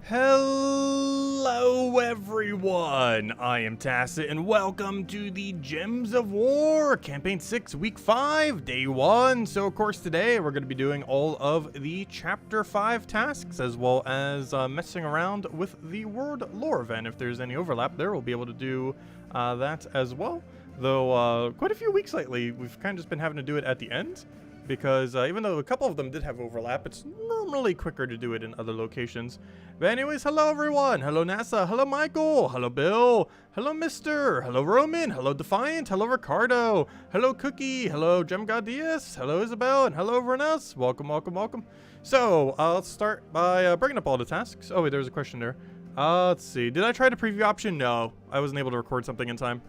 Hello everyone, I am Tacit and welcome to the Gems of War, Campaign 6, Week 5, Day 1. So of course today we're going to be doing all of the Chapter 5 tasks as well as messing around with the World Lore event. If there's any overlap there, we'll be able to do that as well. Though quite a few weeks lately, we've kind of just been having to do it at the end. Because even though a couple of them did have overlap, it's normally quicker to do it in other locations. But anyways, hello everyone. Hello NASA. Hello Michael. Hello Bill. Hello Mister. Hello Roman. Hello Defiant. Hello Ricardo. Hello Cookie. Hello Gemgodius. Hello Isabel. And hello everyone else. Welcome, welcome, welcome. So let's start by bringing up all the tasks. Oh wait, there's a question there. Let's see. Did I try the preview option? No, I wasn't able to record something in time.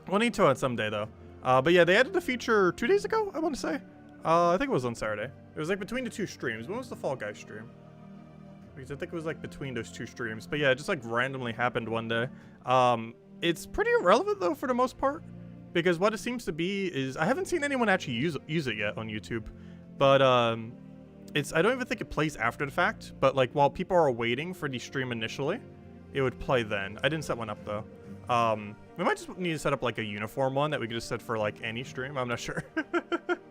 We'll need to on someday though. But yeah, they added the feature 2 days ago, I want to say. I think it was on Saturday. It was like between the two streams. When was the Fall Guys stream? Because I think it was like between those two streams. But yeah, it just like randomly happened one day. It's pretty irrelevant though for the most part. Because what it seems to be is, I haven't seen anyone actually use it yet on YouTube. But I don't even think it plays after the fact. But like while people are waiting for the stream initially, it would play then. I didn't set one up though. We might just need to set up like a uniform one that we could just set for like any stream. I'm not sure.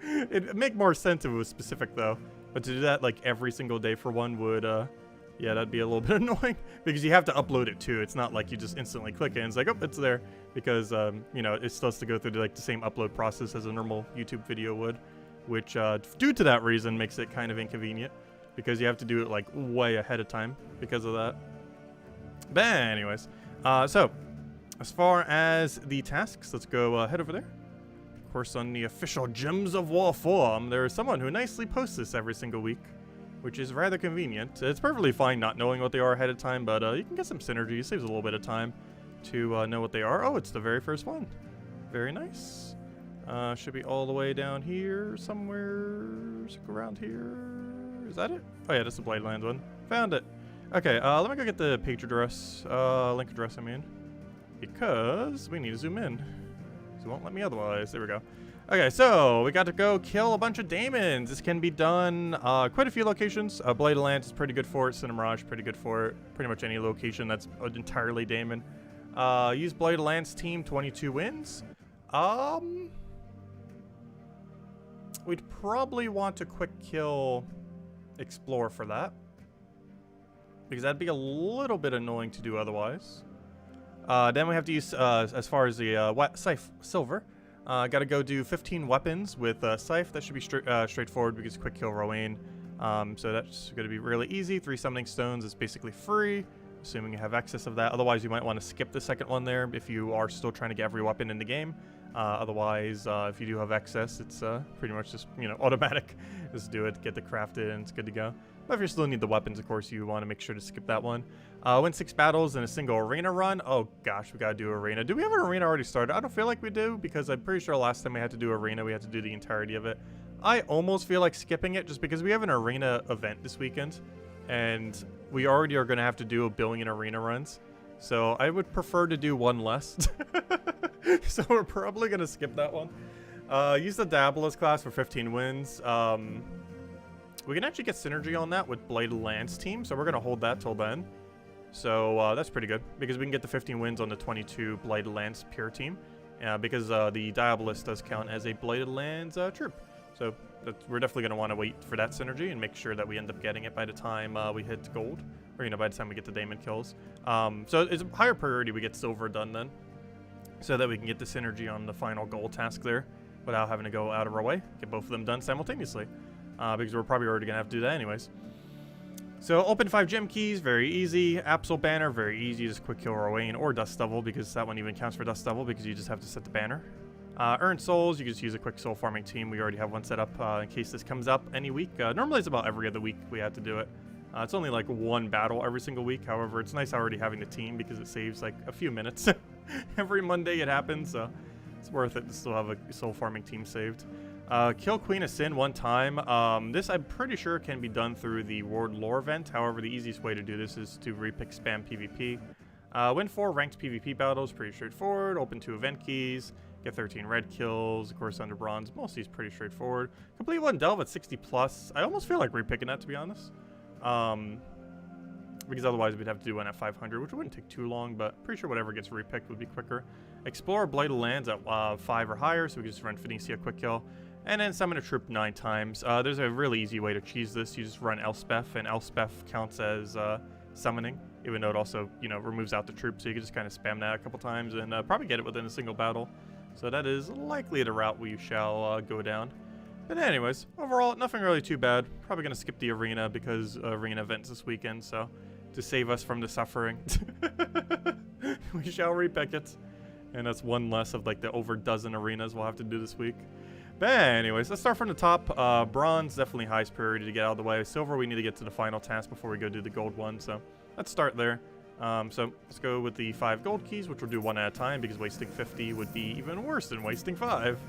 It'd make more sense if it was specific though. But to do that like every single day for one would, yeah, that'd be a little bit annoying. Because you have to upload it too. It's not like you just instantly click it and it's like, oh, it's there. Because, you know, it still has to go through like the same upload process as a normal YouTube video would. Which, due to that reason, makes it kind of inconvenient. Because you have to do it like way ahead of time because of that. But anyways, so as far as the tasks, let's go head over there. Of course, on the official Gems of War forum, there is someone who nicely posts this every single week, which is rather convenient. It's perfectly fine not knowing what they are ahead of time, but you can get some synergy. It saves a little bit of time to know what they are. Oh, it's the very first one. Very nice. Should be all the way down here somewhere. Around here. Is that it? Oh yeah, that's the Bladelands one. Found it. Okay, let me go get the page address. Link address, I mean. Because we need to zoom in. So it won't let me otherwise. There we go. Okay, so we got to go kill a bunch of daemons. This can be done quite a few locations. Blade of Lands is pretty good for it. Cinemirage pretty good for it. Pretty much any location that's entirely daemon. Use Blade of Lands team, 22 wins. We'd probably want to quick kill Explore for that. Because that'd be a little bit annoying to do otherwise. Then we have to use, as far as the Scythe Silver, gotta go do 15 weapons with Scythe. That should be straightforward because quick kill Rowan. So that's gonna be really easy. 3 summoning stones is basically free, assuming you have excess of that. Otherwise, you might want to skip the second one there if you are still trying to get every weapon in the game. Otherwise, if you do have excess, it's pretty much just, you know, automatic. Just do it, get the crafted, and it's good to go. But if you still need the weapons, of course, you want to make sure to skip that one. Win 6 battles in a single arena run. Oh gosh, we gotta do arena. Do we have an arena already started? I don't feel like we do, because I'm pretty sure last time we had to do arena, we had to do the entirety of it. I almost feel like skipping it just because we have an arena event this weekend, and we already are gonna have to do 1 billion arena runs. So I would prefer to do one less. So we're probably gonna skip that one. Use the Dailies class for 15 wins. We can actually get synergy on that with Blade of Lands team, so we're gonna hold that till then. So that's pretty good because we can get the 15 wins on the 22 Blade of Lands pure team. Because the Dailies does count as a Blade of Lands troop. So we're definitely gonna want to wait for that synergy and make sure that we end up getting it by the time we hit gold, or you know, by the time we get the daemon kills. So it's a higher priority we get silver done then, so that we can get the synergy on the final goal task there without having to go out of our way. Get both of them done simultaneously, because we're probably already gonna have to do that anyways. So open 5 gem keys, very easy. Absol banner, very easy. Just quick kill Rowan or Dust Devil, because that one even counts for Dust Devil because you just have to set the banner. Earn souls, you can just use a quick soul farming team. We already have one set up in case this comes up any week. Normally it's about every other week we have to do it. It's only like 1 battle every single week. However, it's nice already having the team because it saves like a few minutes. Every Monday it happens, so it's worth it to still have a soul farming team saved. Kill Queen of Sin 1 time. This I'm pretty sure can be done through the World Lore event. However, the easiest way to do this is to repick spam PvP. Win 4 ranked PvP battles, pretty straightforward. Open 2 event keys. Get 13 red kills, of course, under bronze. Most of these pretty straightforward. Complete 1 delve at 60+. I almost feel like repicking that, to be honest. because otherwise we'd have to do one at 500, which wouldn't take too long, but pretty sure whatever gets repicked would be quicker. Explore Blighted Lands at 5 or higher, so we can just run Phoenicia Quick Kill. And then summon a troop 9 times. There's a really easy way to cheese this. You just run Elspeth, and Elspeth counts as summoning, even though it also, you know, removes out the troop, so you can just kind of spam that a couple times and probably get it within a single battle. So that is likely the route we shall go down. But anyways, overall, nothing really too bad. Probably going to skip the arena because arena events this weekend, so to save us from the suffering, we shall repick it. And that's one less of like the over dozen arenas we'll have to do this week. But anyways, let's start from the top. Bronze, definitely highest priority to get out of the way. Silver, we need to get to the final task before we go do the gold one, so let's start there. So let's go with the 5 gold keys, which we'll do one at a time because wasting 50 would be even worse than wasting 5.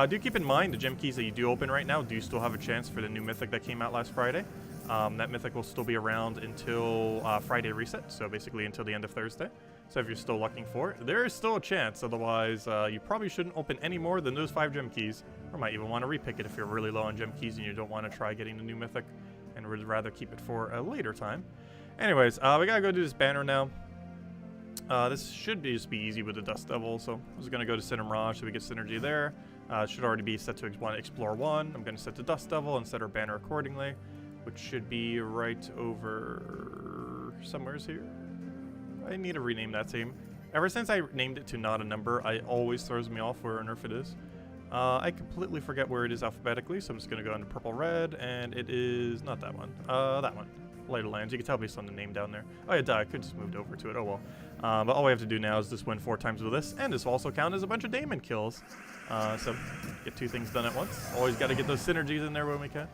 Do keep in mind the gem keys that you do open right now do still have a chance for the new mythic that came out last Friday. That mythic will still be around until Friday reset, so basically until the end of Thursday. So if you're still looking for it, there is still a chance. Otherwise, you probably shouldn't open any more than those 5 gem keys, or might even want to repick it if you're really low on gem keys and you don't want to try getting the new mythic and would rather keep it for a later time. Anyways, we gotta go do this banner now. This should just be easy with the Dust Devil, so I'm just gonna go to Cinder Mirage so we get synergy there. It should already be set to Explore 1. I'm gonna set to Dust Devil and set our banner accordingly, which should be right over somewheres here. I need to rename that team. Ever since I named it to not a number, it always throws me off where on earth it is. I completely forget where it is alphabetically, so I'm just gonna go into purple red, and it is not that one. That one. Blighted Lands. You can tell based on the name down there. Oh yeah, duh, I could just moved over to it. Oh well. But all we have to do now is just win 4 times with this, and this will also count as a bunch of Daemon kills. So get 2 things done at once. Always got to get those synergies in there when we can.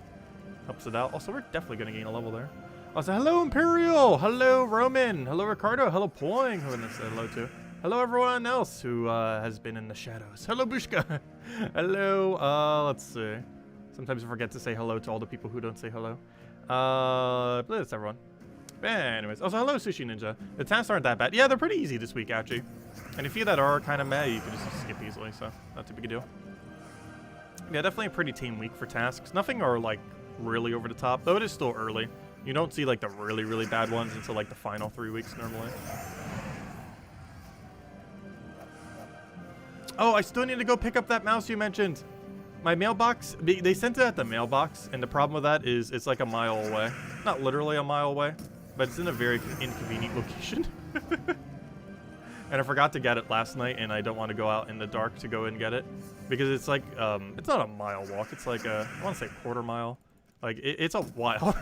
Helps it out. Also, we're definitely going to gain a level there. Also, hello Imperial, hello Roman, hello Ricardo, hello Poing, who I said hello to. Hello everyone else who has been in the shadows. Hello Bushka. Hello, let's see. Sometimes I forget to say hello to all the people who don't say hello. Blitz everyone. Anyways, also hello Sushi Ninja. The tasks aren't that bad. Yeah, they're pretty easy this week actually. And if you that are kind of mad, you can just skip easily, so not too big a deal. Yeah, definitely a pretty tame week for tasks. Nothing are like really over the top, though it is still early. You don't see like the really, really bad ones until like the final 3 weeks normally. Oh, I still need to go pick up that mouse you mentioned. My mailbox, they sent it at the mailbox, and the problem with that is it's like a mile away. Not literally a mile away, but it's in a very inconvenient location. And I forgot to get it last night, and I don't want to go out in the dark to go and get it. Because it's like, it's not a mile walk, it's like a, I want to say quarter mile. Like, it's a while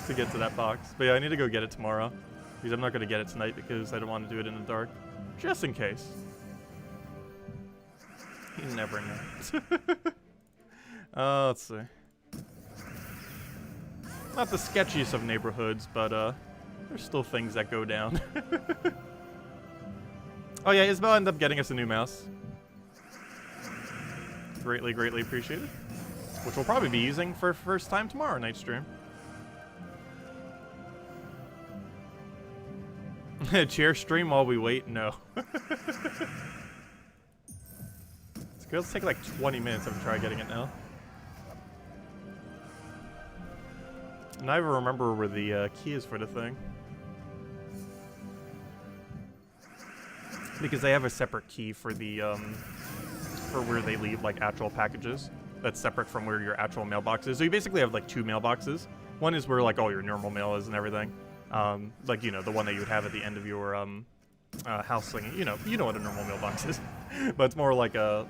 to get to that box. But yeah, I need to go get it tomorrow. Because I'm not going to get it tonight because I don't want to do it in the dark. Just in case. You never know. Let's see. Not the sketchiest of neighborhoods, but there's still things that go down. Oh yeah, Isabel ended up getting us a new mouse. Greatly, greatly appreciated. Which we'll probably be using for first time tomorrow night stream. Chair stream while we wait? No. Let's take like 20 minutes to try getting it now. And I even remember where the key is for the thing. Because they have a separate key for the for where they leave like actual packages. That's separate from where your actual mailbox is. So you basically have like 2 mailboxes. One is where like all your normal mail is and everything. Like, you know, the one that you would have at the end of your house thing. You know what a normal mailbox is. But it's more like a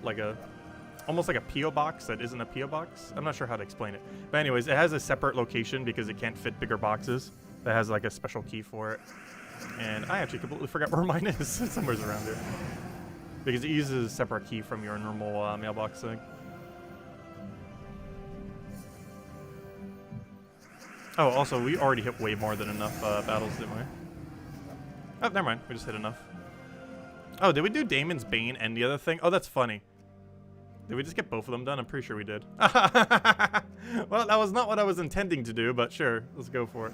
almost like a P.O. box that isn't a P.O. box. I'm not sure how to explain it. But anyways, it has a separate location because it can't fit bigger boxes. That has like a special key for it. And I actually completely forgot where mine is. Somewhere's around here. Because it uses a separate key from your normal mailbox thing. Oh, also, we already hit way more than enough battles, didn't we? Oh, never mind. We just hit enough. Oh, did we do Daemon's Bane and the other thing? Oh, that's funny. Did we just get both of them done? I'm pretty sure we did. Well, that was not what I was intending to do, but sure. Let's go for it.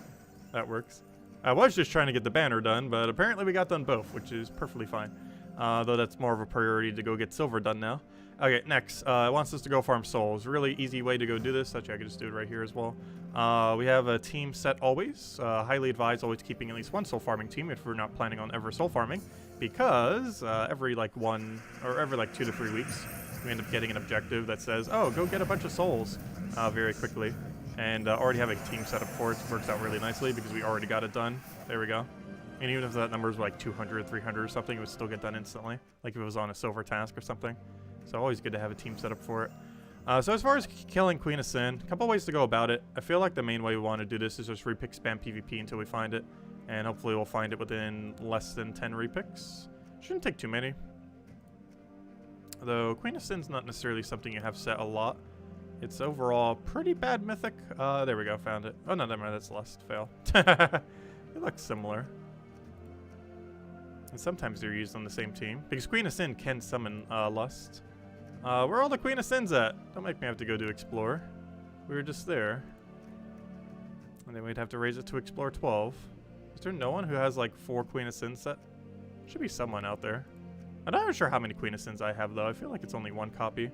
That works. I was just trying to get the banner done, but apparently we got done both, which is perfectly fine. Though that's more of a priority to go get silver done now. Okay, next, it wants us to go farm souls. Really easy way to go do this. Actually, I could just do it right here as well. We have a team set always. Highly advised always keeping at least one soul farming team if we're not planning on ever soul farming. Because every like 1 or every like 2 to 3 weeks, we end up getting an objective that says, oh, go get a bunch of souls very quickly. And already having a team set up for it works out really nicely because we already got it done. There we go. And even if that number is like 200, 300 or something, it would still get done instantly. Like if it was on a silver task or something. So always good to have a team set up for it. So as far as killing Queen of Sin, a couple ways to go about it. I feel like the main way we want to do this is just repick spam PvP until we find it. And hopefully we'll find it within less than 10 repicks. Shouldn't take too many. Though Queen of Sin's not necessarily something you have set a lot. It's overall pretty bad mythic. There we go, found it. Oh no, never mind, that's Lust. Fail. It looks similar. And sometimes they're used on the same team. Because Queen of Sin can summon Lust. Where are all the Queen of Sins at? Don't make me have to go to Explore. We were just there. And then we'd have to raise it to Explore 12. Is there no one who has like 4 Queen of Sins set? Should be someone out there. I'm not even sure how many Queen of Sins I have though. I feel like it's only 1 copy.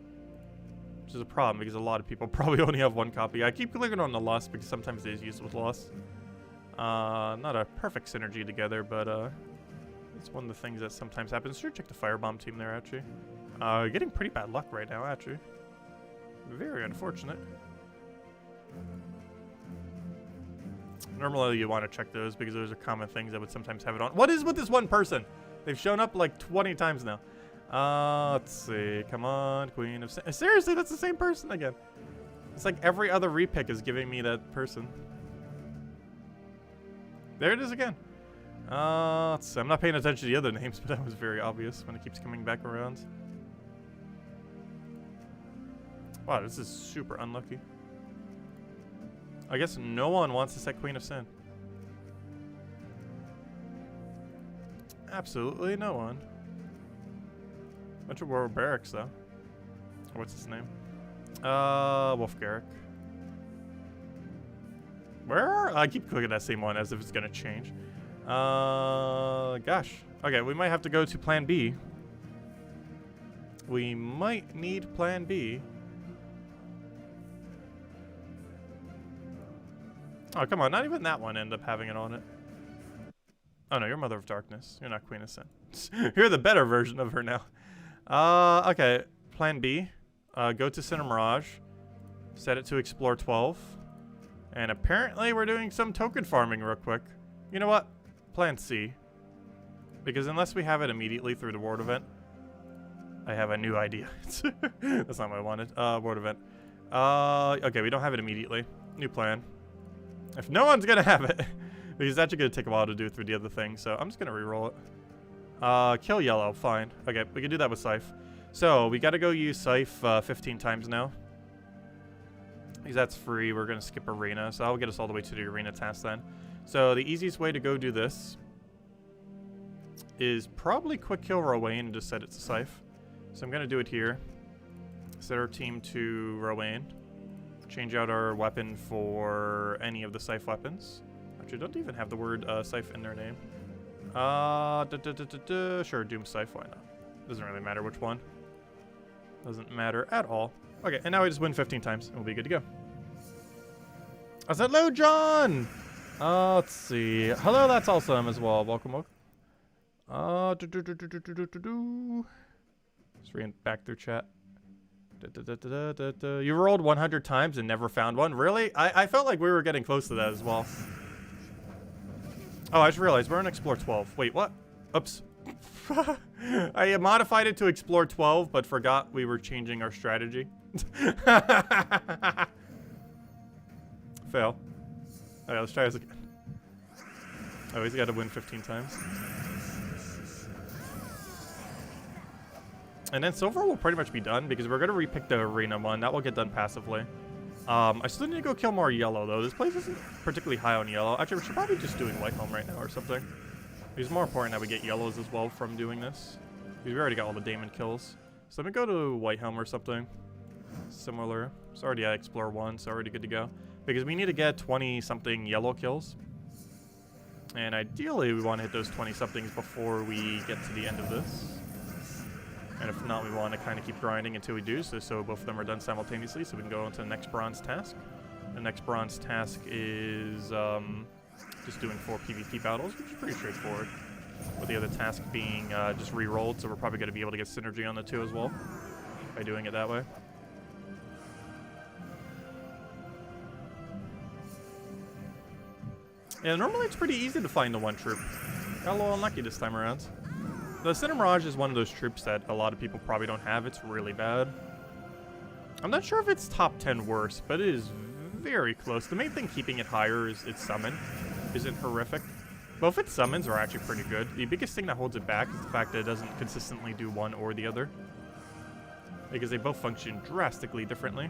Which is a problem because a lot of people probably only have 1 copy. I keep clicking on the Lust because sometimes it is used with Lust. Not a perfect synergy together, but it's one of the things that sometimes happens. Sure, check the Firebomb team there actually. Getting pretty bad luck right now, actually. Very unfortunate. Normally, you want to check those because those are common things that would sometimes have it on. What is with this one person? They've shown up like 20 times now. Let's see. Come on, Queen of Sin. Seriously, that's the same person again. It's like every other repick is giving me that person. There it is again. Let's see. I'm not paying attention to the other names, but that was very obvious when it keeps coming back around. Wow, this is super unlucky. I guess no one wants to set Queen of Sin. Absolutely no one. Bunch of War Barracks though. What's his name? Wolf Garrick. Where are I keep clicking that same one as if it's gonna change. Gosh. Okay, we might have to go to Plan B. We might need Plan B. Oh, come on. Not even that one ended up having it on it. Oh, no. You're Mother of Darkness. You're not Queen of Sin. You're the better version of her now. Okay. Plan B. Go to Center Mirage. Set it to Explore 12. And apparently we're doing some token farming real quick. You know what? Plan C. Because unless we have it immediately through the Ward event, I have a new idea. That's not what I wanted. Ward event. Okay, we don't have it immediately. New plan. If no one's gonna have it, because it's actually gonna take a while to do through the other thing, so I'm just gonna reroll it. Kill yellow, fine. Okay, we can do that with Scythe. So we gotta go use Scythe 15 times now. Because that's free, we're gonna skip arena, so that'll get us all the way to the arena task then. So the easiest way to go do this is probably quick kill Rowan and just set it to Scythe. So I'm gonna do it here. Set our team to Rowan. Change out our weapon for any of the Scythe weapons. Actually, don't even have the word Scythe in their name. Sure, Doom Scythe, why not? Doesn't really matter which one. Doesn't matter at all. Okay, and now we just win 15 times, and we'll be good to go. I said, hello, John! Let's see. Hello, that's awesome as well. Welcome, welcome. Just reading back through chat. You rolled 100 times and never found one? Really? I felt like we were getting close to that as well. Oh, I just realized we're on Explore 12. Wait, what? Oops. I modified it to Explore 12, but forgot we were changing our strategy. Fail. Okay, let's try this again. Oh, he's got to win 15 times. And then silver will pretty much be done because we're going to repick the arena one. That will get done passively. I still need to go kill more yellow, though. This place isn't particularly high on yellow. Actually, we should probably just doing white home right now or something. It's more important that we get yellows as well from doing this. Because we already got all the Damon kills. So let me go to white helm or something. Similar. It's already at Explore 1, so already good to go. Because we need to get 20-something yellow kills. And ideally, we want to hit those 20-somethings before we get to the end of this. And if not, we want to kind of keep grinding until we do, so both of them are done simultaneously, so we can go on to the next bronze task. The next bronze task is just doing 4 PvP battles, which is pretty straightforward. With the other task being just re-rolled, so we're probably going to be able to get synergy on the 2 as well by doing it that way. Yeah, normally it's pretty easy to find the 1 troop. Got a little unlucky this time around. The Center Mirage is one of those troops that a lot of people probably don't have. It's really bad. I'm not sure if it's top 10 worst, but it is very close. The main thing keeping it higher is its summon. Isn't horrific. Both its summons are actually pretty good. The biggest thing that holds it back is the fact that it doesn't consistently do one or the other. Because they both function drastically differently.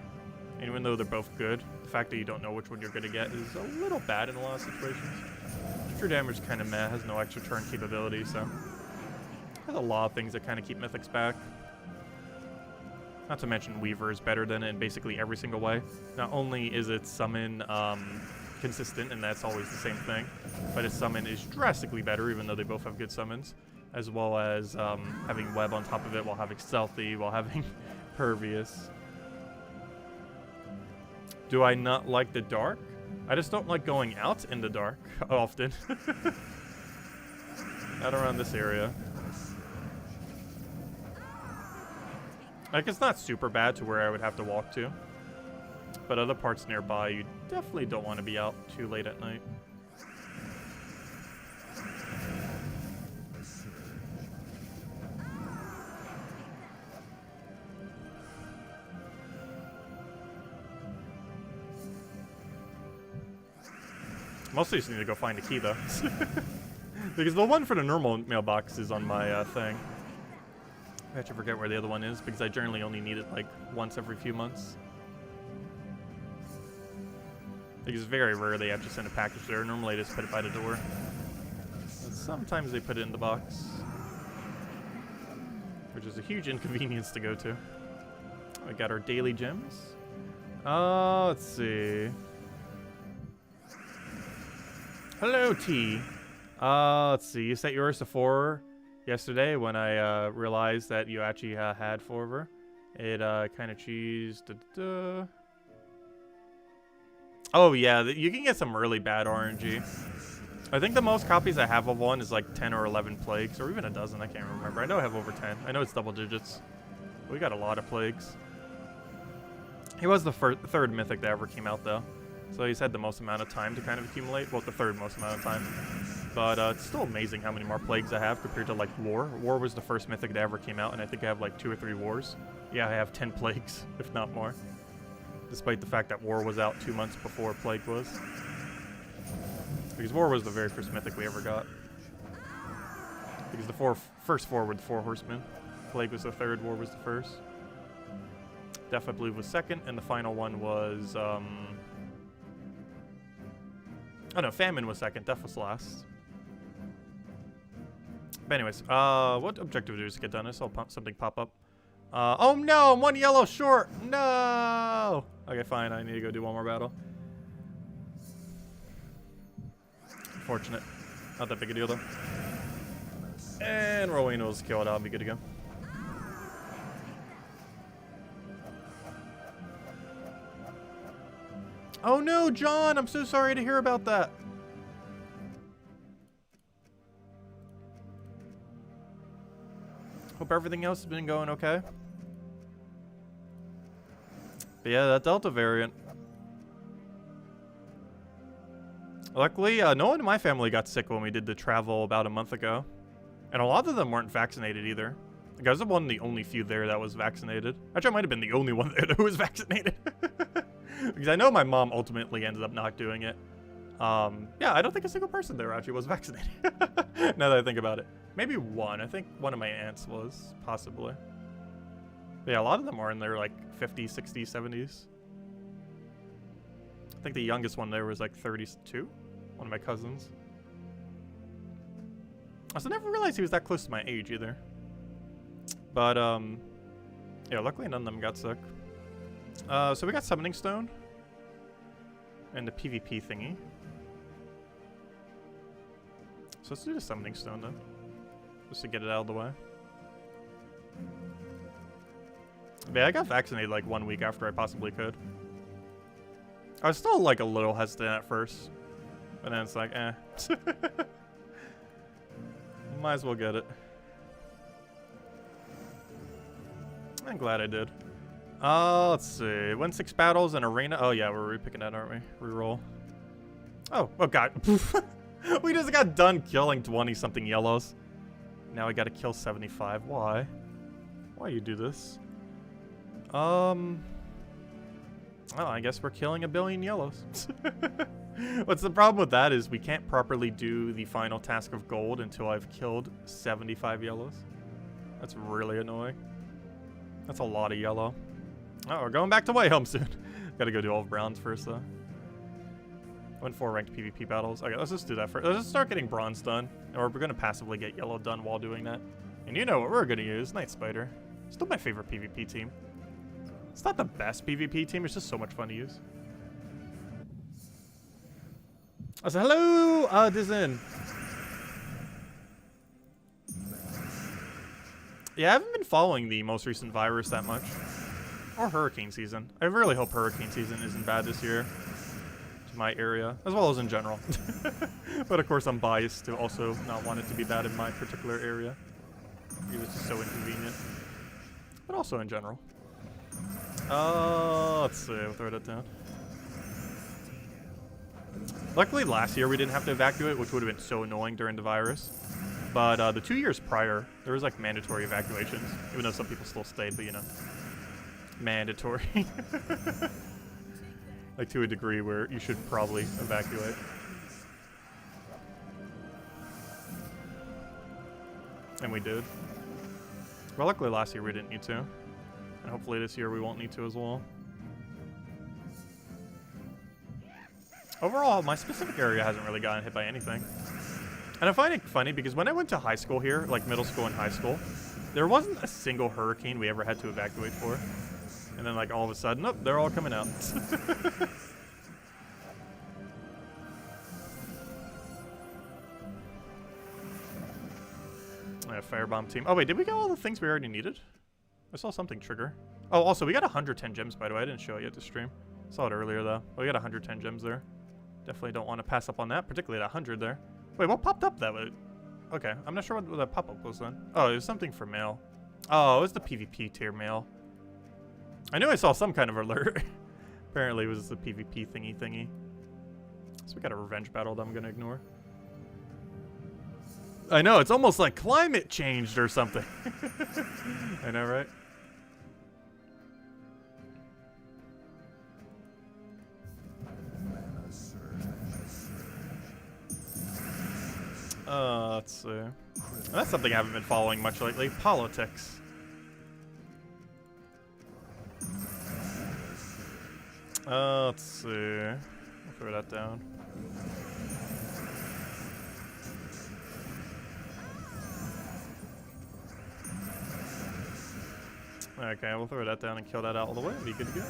And even though they're both good, the fact that you don't know which one you're going to get is a little bad in a lot of situations. True damage is kind of meh, has no extra turn capability, so... There's a lot of things that kind of keep Mythics back. Not to mention Weaver is better than it in basically every single way. Not only is its summon consistent, and that's always the same thing, but its summon is drastically better, even though they both have good summons, as well as having Web on top of it, while having Stealthy, while having Pervious. Do I not like the dark? I just don't like going out in the dark often. Not around this area. Like, it's not super bad to where I would have to walk to. But other parts nearby, you definitely don't want to be out too late at night. Mostly just need to go find a key, though. Because the one for the normal mailbox is on my thing. I actually forget where the other one is, because I generally only need it like once every few months. Because very rare they actually send a package there. Normally they just put it by the door. But sometimes they put it in the box. Which is a huge inconvenience to go to. We got our daily gems. Let's see. Hello, T. Let's see. You set yours to 4 yesterday when I realized that you actually had 4 of her. It kind of cheese. Oh yeah, you can get some really bad RNG. I think the most copies I have of one is like 10 or 11 plagues, or even a dozen. I can't remember. I know I have over 10. I know it's double digits. But we got a lot of plagues. He was the third mythic that ever came out though. So he's had the most amount of time to kind of accumulate. Well, the third most amount of time. But it's still amazing how many more plagues I have compared to like War. War was the first mythic that ever came out, and I think I have like 2 or 3 wars. Yeah, I have 10 plagues, if not more. Despite the fact that War was out 2 months before Plague was. Because War was the very first mythic we ever got. Because the first 4 were the 4 horsemen. Plague was the third, War was the first. Death, I believe, was second, and the final one was, oh no, Famine was second, Death was last. But anyways, what objective do we get done? I saw something pop up. Oh no, I'm 1 yellow short! No! Okay, fine, I need to go do one more battle. Unfortunate. Not that big a deal though. And Rowena's killed, I'll be good to go. Oh no, John! I'm so sorry to hear about that. Hope everything else has been going okay. But yeah, that Delta variant. Luckily, no one in my family got sick when we did the travel about a month ago. And a lot of them weren't vaccinated either. Like, I was one of the only few there that was vaccinated. Actually, I might have been the only one there that was vaccinated. Because I know my mom ultimately ended up not doing it. Yeah, I don't think a single person there actually was vaccinated. Now that I think about it. Maybe one. I think one of my aunts was, possibly. But yeah, a lot of them are in their like 50s, 60s, 70s. I think the youngest one there was like 32. One of my cousins. I also never realized he was that close to my age either. But, yeah, luckily none of them got sick. So we got Summoning Stone. And the PvP thingy. So let's do the Summoning Stone then. Just to get it out of the way. But yeah, I got vaccinated like 1 week after I possibly could. I was still like a little hesitant at first. But then it's like, eh. Might as well get it. I'm glad I did. Let's see. Win 6 battles in arena. Oh yeah, we're repicking that, aren't we? Reroll. Oh god. We just got done killing 20-something yellows. Now I gotta kill 75. Why? Why you do this? Oh, I guess we're killing 1 billion yellows. What's the problem with that is we can't properly do the final task of gold until I've killed 75 yellows. That's really annoying. That's a lot of yellow. Oh, we're going back to White Helm soon. Gotta go do all of browns first, though. Went 4 ranked PvP battles. Okay, let's just do that first. Let's just start getting bronze done. Or we're gonna passively get yellow done while doing that. And you know what we're gonna use? Night Spider. Still my favorite PvP team. It's not the best PvP team, it's just so much fun to use. I said, hello, Dizin. Yeah, I haven't been following the most recent virus that much. Or hurricane season. I really hope hurricane season isn't bad this year. To my area, as well as in general. But of course I'm biased to also not want it to be bad in my particular area. Because it's just so inconvenient. But also in general. Let's see, we'll throw that down. Luckily last year we didn't have to evacuate, which would have been so annoying during the virus. But the 2 years prior, there was like mandatory evacuations. Even though some people still stayed, but you know. Mandatory. Like to a degree where you should probably evacuate. And we did. Well, luckily last year we didn't need to. And hopefully this year we won't need to as well. Overall, my specific area hasn't really gotten hit by anything. And I find it funny because when I went to high school here, like middle school and high school, there wasn't a single hurricane we ever had to evacuate for. And then like all of a sudden, nope, they're all coming out. Yeah, firebomb team. Oh wait, did we get all the things we already needed? I saw something trigger. Oh, also we got 110 gems by the way. I didn't show it yet to stream. Saw it earlier though. But we got 110 gems there. Definitely don't want to pass up on that, particularly that 100 there. Wait, what popped up that way? Okay, I'm not sure what that pop-up was then. Oh, it was something for mail. Oh, it was the PvP tier mail. I knew I saw some kind of alert. Apparently it was the PvP thingy. So we got a revenge battle that I'm gonna ignore. I know, it's almost like climate changed or something. I know, right? Let's see. That's something I haven't been following much lately. Politics. Let's see. I'll throw that down. Okay, we'll throw that down and kill that out all the way and be good to go.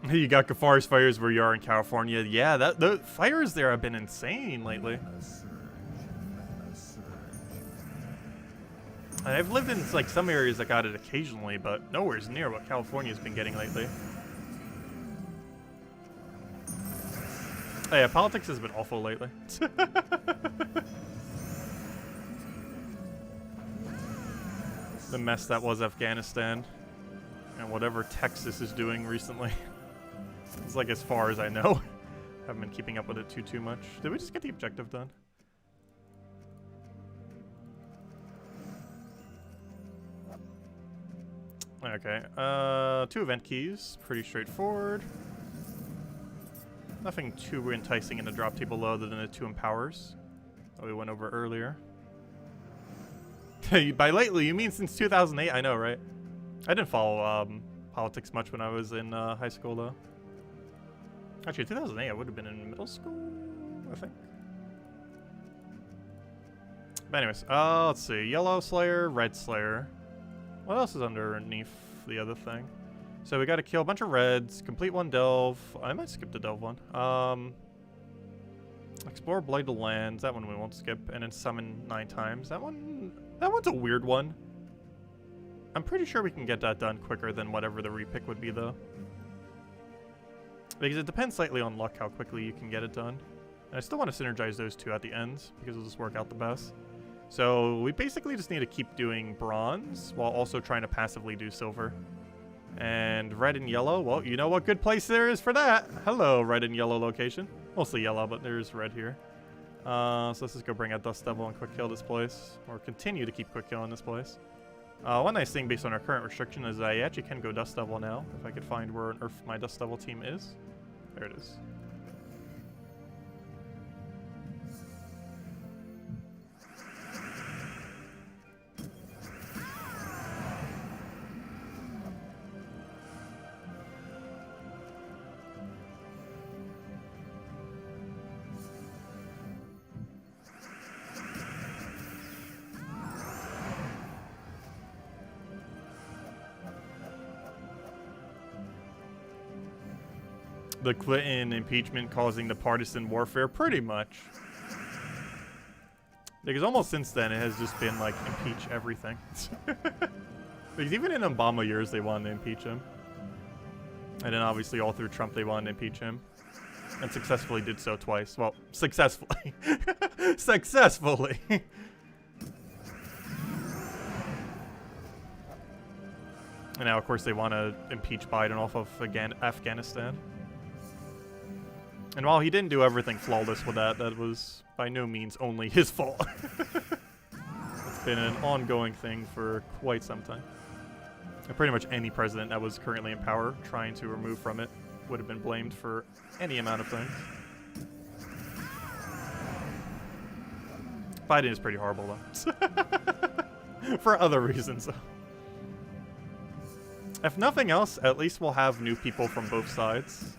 You got Kafari's fires where you are in California. Yeah, the fires there have been insane lately. I've lived in like some areas that got it occasionally, but nowhere's near what California's been getting lately. Oh yeah, politics has been awful lately. The mess that was Afghanistan and whatever Texas is doing recently. It's like as far as I know. Haven't been keeping up with it too much. Did we just get the objective done? Okay, 2 event keys, pretty straightforward. Nothing too enticing in the drop table other than the 2 empowers that we went over earlier. By lately, you mean since 2008? I know, right? I didn't follow politics much when I was in high school, though. Actually, 2008, I would have been in middle school, I think. But anyways, let's see. Yellow Slayer, Red Slayer. What else is underneath the other thing? So we got to kill a bunch of reds, complete one delve. I might skip the delve one. Explore Blighted Lands. That one we won't skip. And then summon 9 times. That one's a weird one. I'm pretty sure we can get that done quicker than whatever the repick would be, though. Because it depends slightly on luck how quickly you can get it done. And I still want to synergize those two at the end, because it'll just work out the best. So we basically just need to keep doing bronze, while also trying to passively do silver. And red and yellow, well, you know what good place there is for that. Hello, red and yellow location. Mostly yellow, but there's red here. So let's just go bring out Dust Devil and quick kill this place. Or continue to keep quick killing this place. One nice thing based on our current restriction is I actually can go Dust Devil now. If I could find where on earth my Dust Devil team is. There it is. The Clinton impeachment causing the partisan warfare, pretty much. Because almost since then, it has just been like, impeach everything. Because even in Obama years, they wanted to impeach him. And then obviously all through Trump, they wanted to impeach him. And successfully did so twice. Well, successfully. Successfully. And now, of course, they want to impeach Biden off of Afghanistan. And while he didn't do everything flawless with that, that was by no means only his fault. It's been an ongoing thing for quite some time. And pretty much any president that was currently in power trying to remove from it would have been blamed for any amount of things. Biden is pretty horrible, though. For other reasons, though. If nothing else, at least we'll have new people from both sides.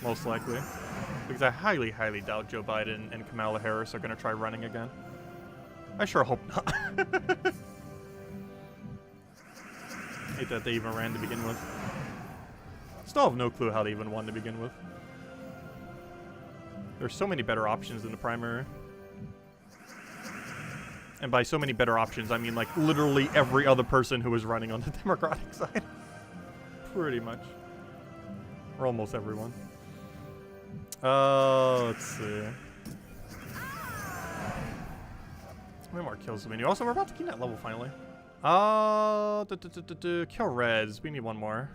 Most likely. Because I highly, highly doubt Joe Biden and Kamala Harris are going to try running again. I sure hope not. Hate that they even ran to begin with. Still have no clue how they even won to begin with. There's so many better options in the primary. And by so many better options, I mean like literally every other person who was running on the Democratic side. Pretty much. Or almost everyone. Let's see. How many more kills do we need? Also, we're about to keep that level finally. Kill reds. We need one more.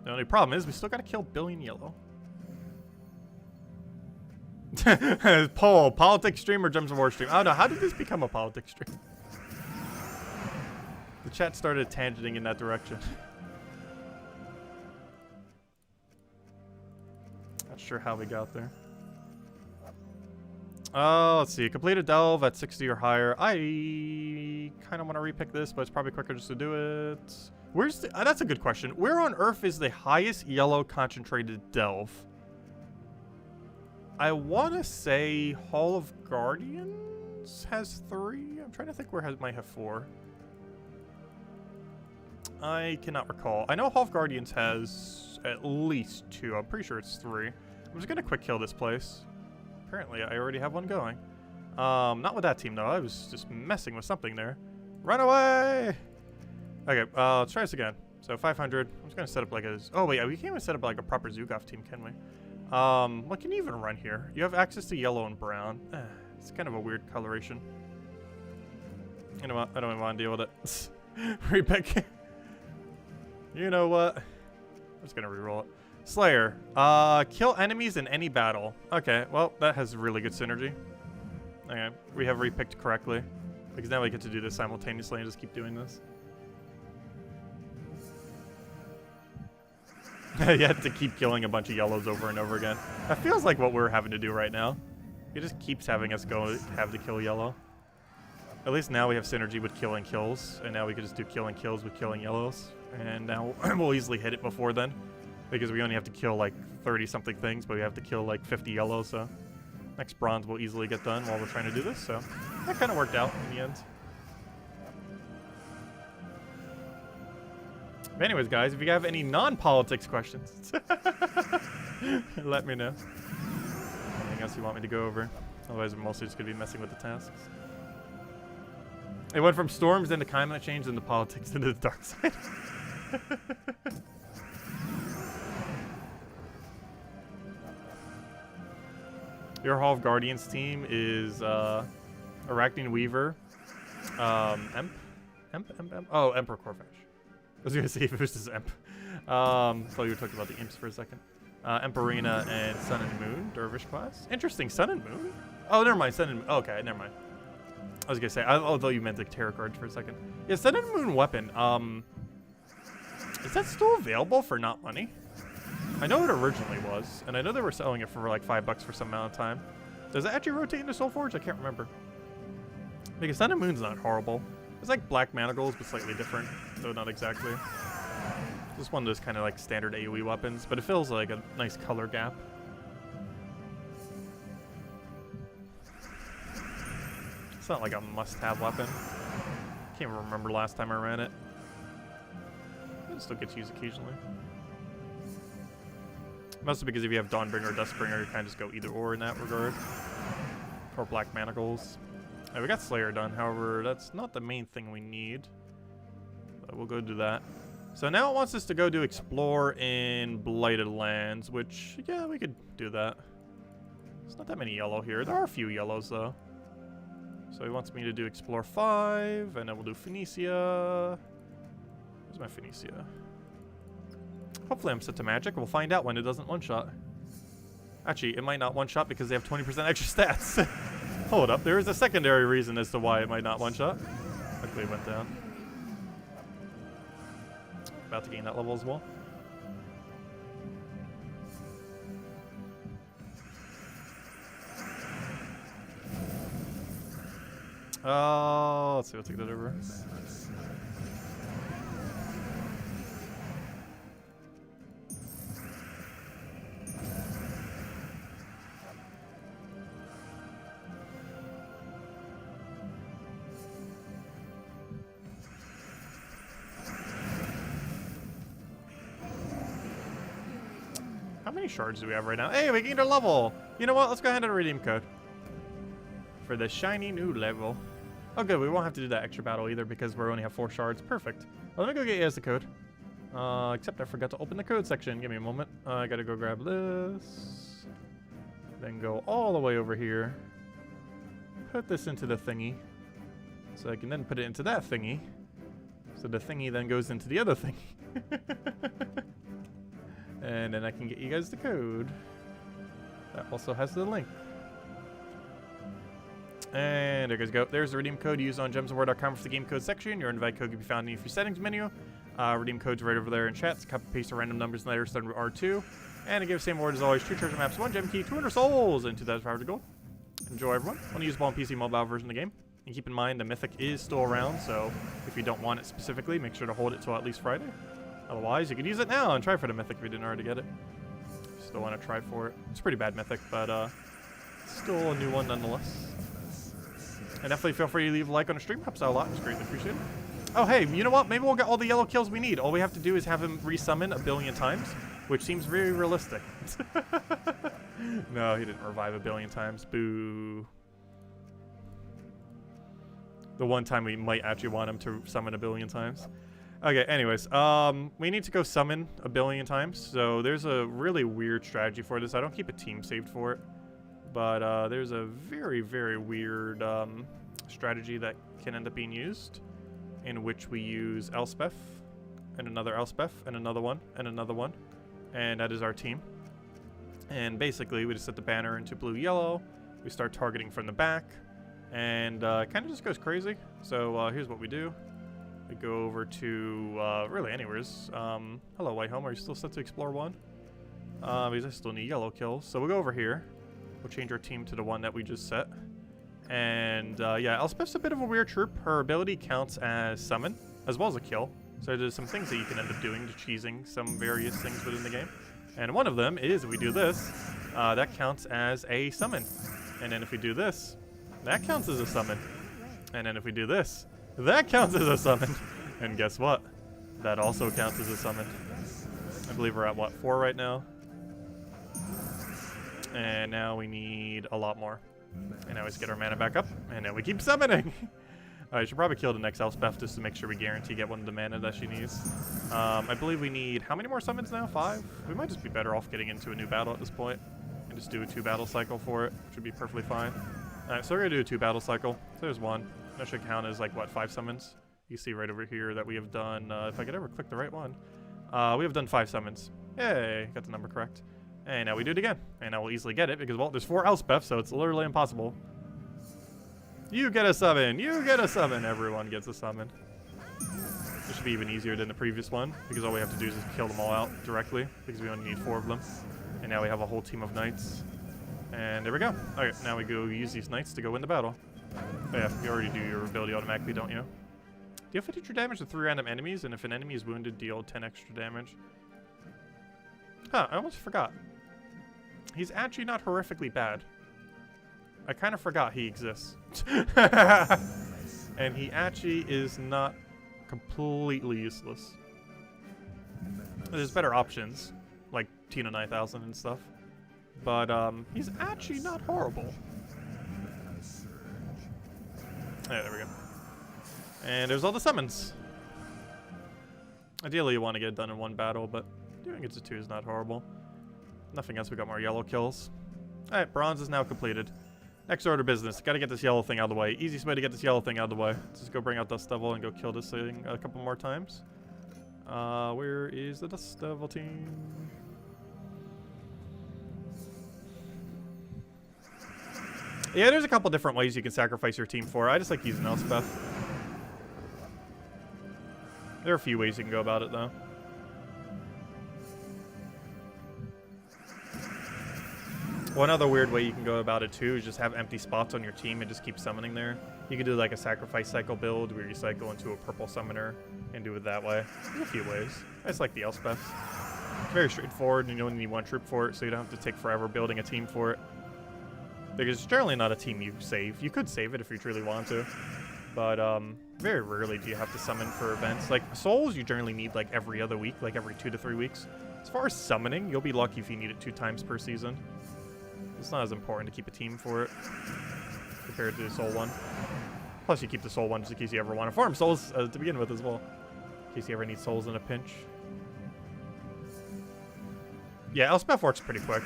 The only problem is we still gotta kill billion yellow. Poll, politics stream or Gems of War stream? I don't know. How did this become a politics stream? The chat started tangenting in that direction. Not sure how we got there. Let's see. Complete a delve at 60 or higher. I kind of want to repick this, but it's probably quicker just to do it. Where's the... that's a good question. Where on earth is the highest yellow concentrated delve? I want to say Hall of Guardians has 3. I'm trying to think where it might have 4. I cannot recall. I know Hall of Guardians has at least 2. I'm pretty sure it's 3. I'm just going to quick kill this place. Apparently, I already have one going. Not with that team, though. I was just messing with something there. Run away! Okay, let's try this again. So 500. I'm just going to set up like a... oh, wait. We can't even set up like a proper Zugov team, can we? What can you even run here? You have access to yellow and brown. It's kind of a weird coloration. You know what? I don't even want to deal with it. Repick. You know what? I'm just going to reroll it. Slayer. Kill enemies in any battle. Okay, well, that has really good synergy. Okay, we have repicked correctly. Because now we get to do this simultaneously and just keep doing this. You have to keep killing a bunch of yellows over and over again. That feels like what we're having to do right now. It just keeps having us have to kill yellow. At least now we have synergy with killing kills. And now we can just do killing kills with killing yellows. And now we'll easily hit it before then. Because we only have to kill like 30-something things, but we have to kill like 50 yellows, so next bronze will easily get done while we're trying to do this, so that kind of worked out in the end. But anyways, guys, if you have any non-politics questions, let me know. Anything else you want me to go over? Otherwise, we're mostly just going to be messing with the tasks. It went from storms into climate change into politics into the dark side. Your Hall of Guardians team is Arachnine Weaver, Emp? Oh, Emperor Corvash. I was gonna say if it was just Emp. Thought you were talking about the imps for a second. Emperina and Sun and Moon, Dervish class. Interesting, Sun and Moon? Oh, never mind, Sun and Moon. Okay, never mind. I was gonna say, although you meant the tarot cards for a second. Yeah, Sun and Moon weapon. Is that still available for not money? I know it originally was, and I know they were selling it for like $5 for some amount of time. Does it actually rotate into Soulforge? I can't remember. Because Sun and Moon's not horrible. It's like Black Manacles, but slightly different, though not exactly. Just one of those kind of like standard AoE weapons, but it feels like a nice color gap. It's not like a must-have weapon. Can't even remember last time I ran it. It still gets used occasionally. Mostly because if you have Dawnbringer or Dustbringer, you kind of just go either or in that regard. Or Black Manacles. We got Slayer done, however, that's not the main thing we need. But we'll go do that. So now it wants us to go do Explore in Blighted Lands, which, yeah, we could do that. There's not that many yellow here. There are a few yellows, though. So he wants me to do Explore 5, and then we'll do Phoenicia. Where's my Phoenicia? Hopefully I'm set to magic. We'll find out when it doesn't one-shot. Actually, it might not one-shot because they have 20% extra stats. Hold up, there is a secondary reason as to why it might not one-shot. Luckily it went down. About to gain that level as well. Oh, let's see, we'll take that over. How many shards do we have right now? Hey, we gained our level! You know what? Let's go ahead and redeem code. For the shiny new level. Oh good, we won't have to do that extra battle either because we only have 4 shards. Perfect. Well, let me go get you as the code. Except I forgot to open the code section. Give me a moment. I gotta go grab this. Then go all the way over here. Put this into the thingy. So I can then put it into that thingy. So the thingy then goes into the other thingy. And then I can get you guys the code. That also has the link. And there you guys go. There's the redeem code used on gemsofwar.com for the game code section. Your invite code can be found in your settings menu. Redeem code's right over there in chat. Copy paste the random numbers and letters starting with R2. And again, same word as always: 2 treasure maps, 1 gem key, 200 souls, and 2,500 gold. Enjoy, everyone. Want to use ball and PC mobile version of the game. And keep in mind the mythic is still around, so if you don't want it specifically, make sure to hold it till at least Friday. Otherwise, you could use it now and try for the mythic if you didn't already get it. Still want to try for it. It's a pretty bad mythic, but still a new one nonetheless. And definitely feel free to leave a like on the stream. Helps out a lot. It's greatly appreciated. Oh, hey, you know what? Maybe we'll get all the yellow kills we need. All we have to do is have him resummon 1 billion times, which seems very realistic. No, he didn't revive 1 billion times. Boo. The one time we might actually want him to summon 1 billion times. Okay, anyways, we need to go summon 1 billion times. So there's a really weird strategy for this. I don't keep a team saved for it. But there's a very, very weird strategy that can end up being used, in which we use Elspeth, and another Elspeth, and another one, and another one. And that is our team. And basically, we just set the banner into blue-yellow. We start targeting from the back. And it kind of just goes crazy. So here's what we do. We go over to, really anywheres. Hello, White Home. Are you still set to Explore 1? Because I still need yellow kills. So we'll go over here. We'll change our team to the one that we just set. And yeah, Elspeth's a bit of a weird troop. Her ability counts as summon, as well as a kill. So there's some things that you can end up doing to cheesing some various things within the game. And one of them is, if we do this, that counts as a summon. And then if we do this, that counts as a summon. And then if we do this, that counts as a summon. And guess what? That also counts as a summon. I believe we're at, what, 4 right now? And now we need a lot more. And now we just get our mana back up, and then we keep summoning. I should probably kill the next Elspeth just to make sure we guarantee get one of the mana that she needs. I believe we need, how many more summons now? 5? We might just be better off getting into a new battle at this point. And just do a 2 battle cycle for it, which would be perfectly fine. Alright, so we're going to do a 2 battle cycle. So there's 1. That should count as like, what, 5 summons? You see right over here that we have done, if I could ever click the right one. We have done 5 summons. Yay, got the number correct. And now we do it again. And I will easily get it because, well, there's 4 Elspeth, so it's literally impossible. You get a summon! You get a summon! Everyone gets a summon. This should be even easier than the previous one because all we have to do is just kill them all out directly because we only need 4 of them. And now we have a whole team of knights. And there we go. Alright, now we go use these knights to go win the battle. Oh yeah, you already do your ability automatically, don't you? Deal 50 extra damage to 3 random enemies, and if an enemy is wounded, deal 10 extra damage. Huh, I almost forgot. He's actually not horrifically bad. I kind of forgot he exists. And he actually is not completely useless. There's better options, like Tina 9000 and stuff. But he's actually not horrible. Yeah, there we go. And there's all the summons. Ideally, you want to get it done in 1 battle, but doing it to 2 is not horrible. Nothing else, we got more yellow kills. Alright, bronze is now completed. Next order of business. Gotta get this yellow thing out of the way. Easiest way to get this yellow thing out of the way. Let's just go bring out Dust Devil and go kill this thing a couple more times. Where is the Dust Devil team? Yeah, there's a couple different ways you can sacrifice your team for. I just like using Elspeth. There are a few ways you can go about it, though. One other weird way you can go about it, too, is just have empty spots on your team and just keep summoning there. You can do, like, a sacrifice cycle build where you cycle into a purple summoner and do it that way. There's a few ways. I just like the Elspeth. It's very straightforward, and you only need 1 troop for it, so you don't have to take forever building a team for it. Because it's generally not a team you save. You could save it if you truly want to. But very rarely do you have to summon for events. Like, souls you generally need like every other week, like every 2 to 3 weeks. As far as summoning, you'll be lucky if you need it 2 times per season. It's not as important to keep a team for it compared to the soul one. Plus you keep the soul one just in case you ever want to farm souls to begin with as well. In case you ever need souls in a pinch. Yeah, Elspeth works pretty quick.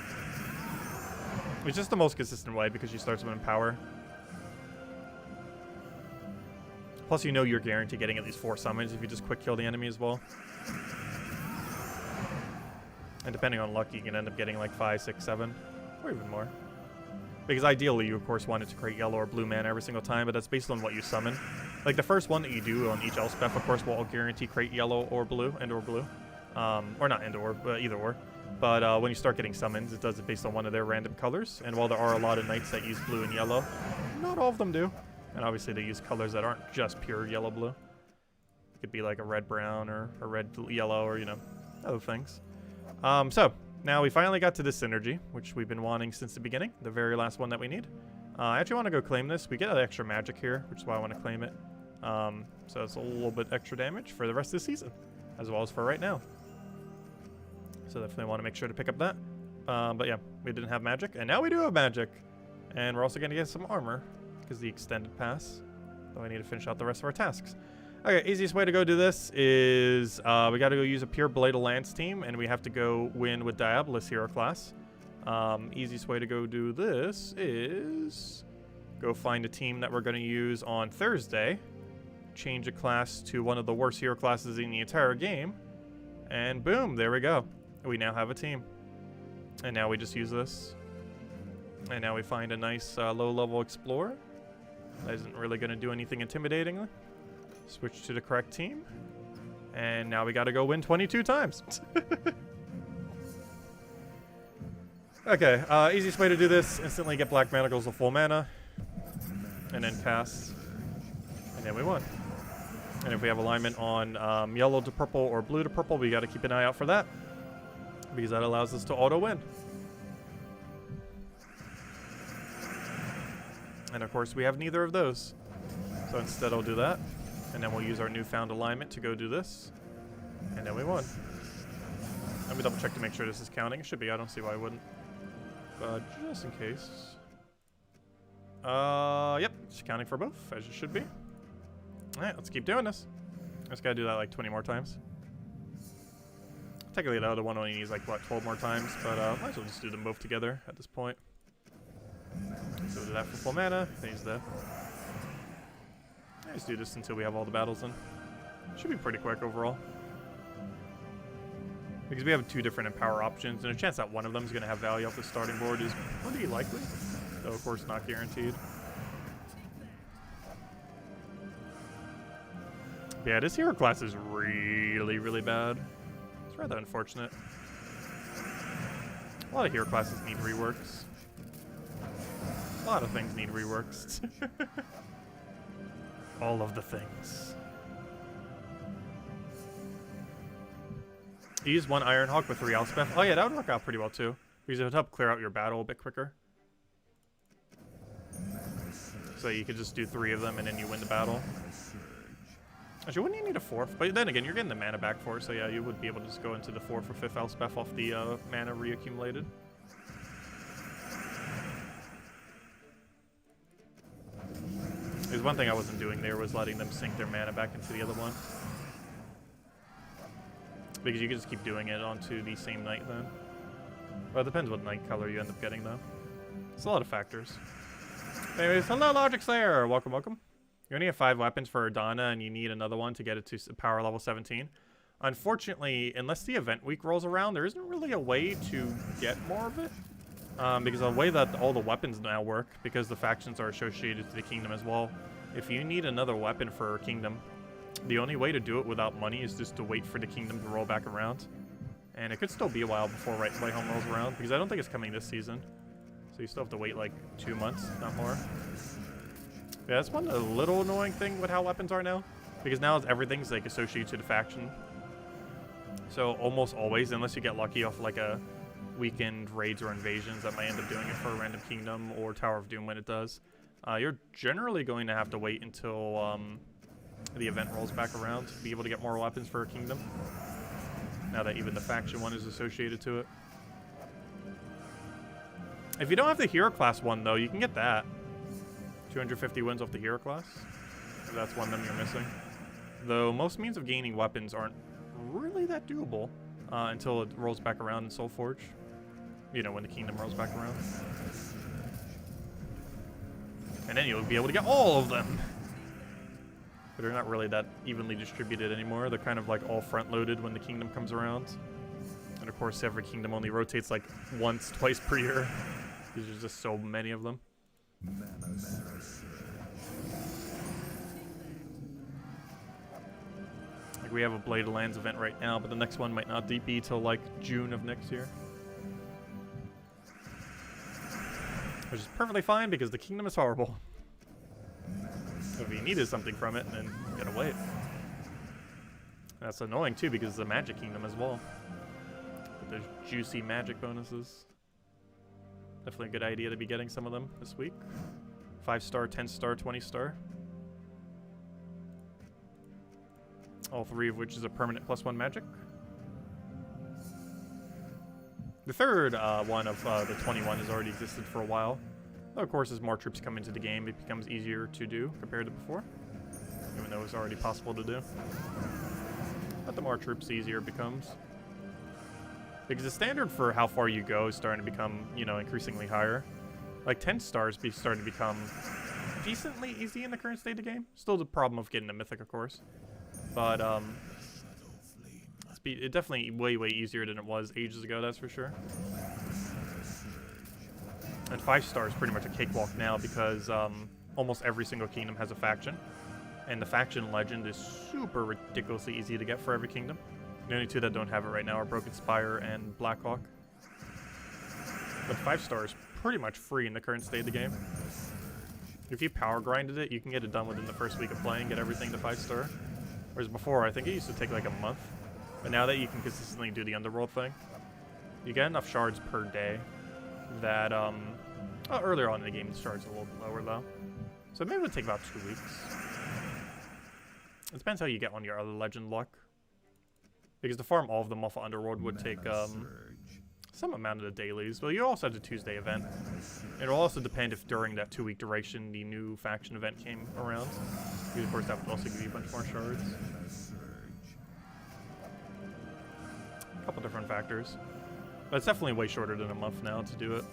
It's just the most consistent way because she starts with power. Plus, you know you're guaranteed getting at least 4 summons if you just quick kill the enemy as well. And depending on luck, you can end up getting like 5, 6, 7, or even more. Because ideally, you of course want it to create yellow or blue mana every single time, but that's based on what you summon. Like the first one that you do on each Elspeth, of course, will guarantee create yellow or blue, and/or blue. Or not and/or, but either or. But when you start getting summons, it does it based on one of their random colors. And while there are a lot of knights that use blue and yellow, not all of them do. And obviously they use colors that aren't just pure yellow-blue. It could be like a red-brown or a red-yellow or, you know, other things. So, now we finally got to this synergy, which we've been wanting since the beginning. The very last one that we need. I actually want to go claim this. We get an extra magic here, which is why I want to claim it. So it's a little bit extra damage for the rest of the season, as well as for right now. So definitely want to make sure to pick up that. But yeah, we didn't have magic, and now we do have magic. And we're also going to get some armor, because the extended pass. Though I need to finish out the rest of our tasks. Okay, easiest way to go do this is we got to go use a pure Blade of Lance team, and we have to go win with Diabolus hero class. Easiest way to go do this is go find a team that we're going to use on Thursday, change a class to one of the worst hero classes in the entire game, and boom, there we go. We now have a team. And now we just use this. And now we find a nice low-level explorer. That isn't really going to do anything intimidating. Switch to the correct team. And now we got to go win 22 times. Okay, easiest way to do this, instantly get Black Manacles to full mana. And then cast. And then we won. And if we have alignment on yellow to purple or blue to purple, we got to keep an eye out for that. Because that allows us to auto-win. And of course we have neither of those. So instead I'll do that. And then we'll use our newfound alignment to go do this. And then we won. Let me double check to make sure this is counting. It should be, I don't see why I wouldn't. But just in case. Yep, it's counting for both, as it should be. Alright, let's keep doing this. I just gotta do that like 20 more times. Technically the other one only needs like, what, 12 more times, but might as well just do them both together at this point. So we'll do that for full mana, then use that. Let's do this until we have all the battles in. Should be pretty quick overall. Because we have 2 different empower options, and a chance that one of them is going to have value off the starting board is pretty likely. Though, of course, not guaranteed. Yeah, this hero class is really, really bad. It's rather unfortunate. A lot of hero classes need reworks. A lot of things need reworks. All of the things. You use 1 Ironhawk with 3 Elspeth. Oh yeah, that would work out pretty well too. Because it would help clear out your battle a bit quicker. So you could just do 3 of them and then you win the battle. Actually, wouldn't you need a 4th? But then again, you're getting the mana back for it, so yeah, you would be able to just go into the 4th or 5th Elspeth off the mana reaccumulated. There's one thing I wasn't doing there was letting them sink their mana back into the other one. Because you can just keep doing it onto the same knight then. Well, it depends what knight color you end up getting though. It's a lot of factors. Anyways, hello Logic Slayer! Welcome, welcome. You only have 5 weapons for Erdana and you need another one to get it to power level 17. Unfortunately, unless the event week rolls around, there isn't really a way to get more of it. Because of the way that all the weapons now work, because the factions are associated to the kingdom as well, if you need another weapon for kingdom, the only way to do it without money is just to wait for the kingdom to roll back around. And it could still be a while before Whitehelm rolls around, because I don't think it's coming this season. So you still have to wait like 2 months, not more. Yeah, that's one a little annoying thing with how weapons are now. Because now everything's like associated to the faction. So almost always, unless you get lucky off like a weekend raids or invasions that might end up doing it for a random kingdom or Tower of Doom when it does, you're generally going to have to wait until the event rolls back around to be able to get more weapons for a kingdom. Now that even the faction one is associated to it. If you don't have the hero class one though, you can get that. 250 wins off the hero class. If that's one of them you're missing. Though most means of gaining weapons aren't really that doable until it rolls back around in Soulforge. You know, when the kingdom rolls back around. And then you'll be able to get all of them. But they're not really that evenly distributed anymore. They're kind of like all front-loaded when the kingdom comes around. And of course, every kingdom only rotates like once, twice per year. Because there's just so many of them. Like we have a Blade of Lands event right now, but the next one might not be till like June of next year. Which is perfectly fine because the kingdom is horrible. So if you needed something from it, then you gotta wait. That's annoying too because it's a magic kingdom as well. But there's juicy magic bonuses. Definitely a good idea to be getting some of them this week. 5-star, 10-star, 20-star. All 3 of which is a permanent +1 magic. The third one of the 21 has already existed for a while. Though, of course, as more troops come into the game, it becomes easier to do compared to before. Even though it's already possible to do. But the more troops, the easier it becomes. Because the standard for how far you go is starting to become, you know, increasingly higher. Like 10 stars starting to become decently easy in the current state of the game. Still the problem of getting a mythic, of course. But it's definitely way, way easier than it was ages ago, that's for sure. And 5-star is pretty much a cakewalk now because almost every single kingdom has a faction. And the faction legend is super ridiculously easy to get for every kingdom. The only 2 that don't have it right now are Broken Spire and Blackhawk. But 5-star is pretty much free in the current state of the game. If you power grinded it, you can get it done within the first week of playing, get everything to 5-star. Whereas before, I think it used to take like a month. But now that you can consistently do the underworld thing, you get enough shards per day that Earlier on in the game, the starts a little bit lower though. So maybe it'll take about 2 weeks. It depends how you get on your other legend luck. Because to farm all of them off of Underworld would take some amount of the dailies. Well, you also have the Tuesday event. It'll also depend if during that 2-week duration the new faction event came around. Because of course that would also give you a bunch more shards. A couple different factors. But it's definitely way shorter than a month now to do it.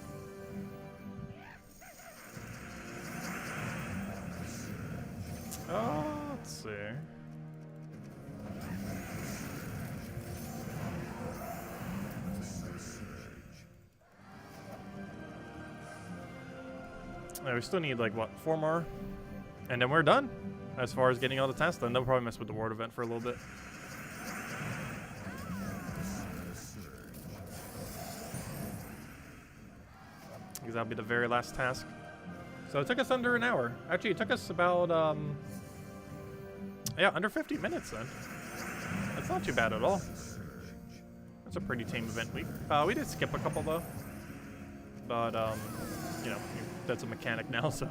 Let's see. We still need like what, 4 more, and then we're done. As far as getting all the tasks done, they'll probably mess with the ward event for a little bit. Because that'll be the very last task. So it took us under an hour. Actually, it took us about yeah, under 50 minutes then. That's not too bad at all. That's a pretty tame event week. We did skip a couple though, but you know, that's a mechanic now, so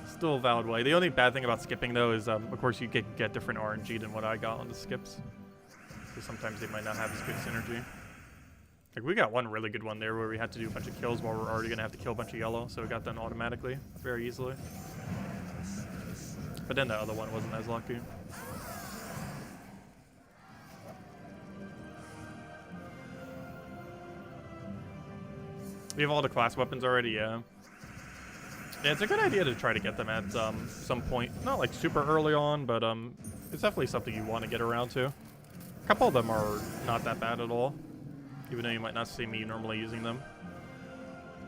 still a valid way. The only bad thing about skipping though is, of course, you get different RNG than what I got on the skips. So sometimes they might not have as good synergy. Like we got one really good one there where we had to do a bunch of kills while we're already gonna have to kill a bunch of yellow, so it got done automatically, very easily. But then the other one wasn't as lucky. We have all the class weapons already, yeah. Yeah, it's a good idea to try to get them at some point. Not like super early on, but it's definitely something you want to get around to. A couple of them are not that bad at all, even though you might not see me normally using them.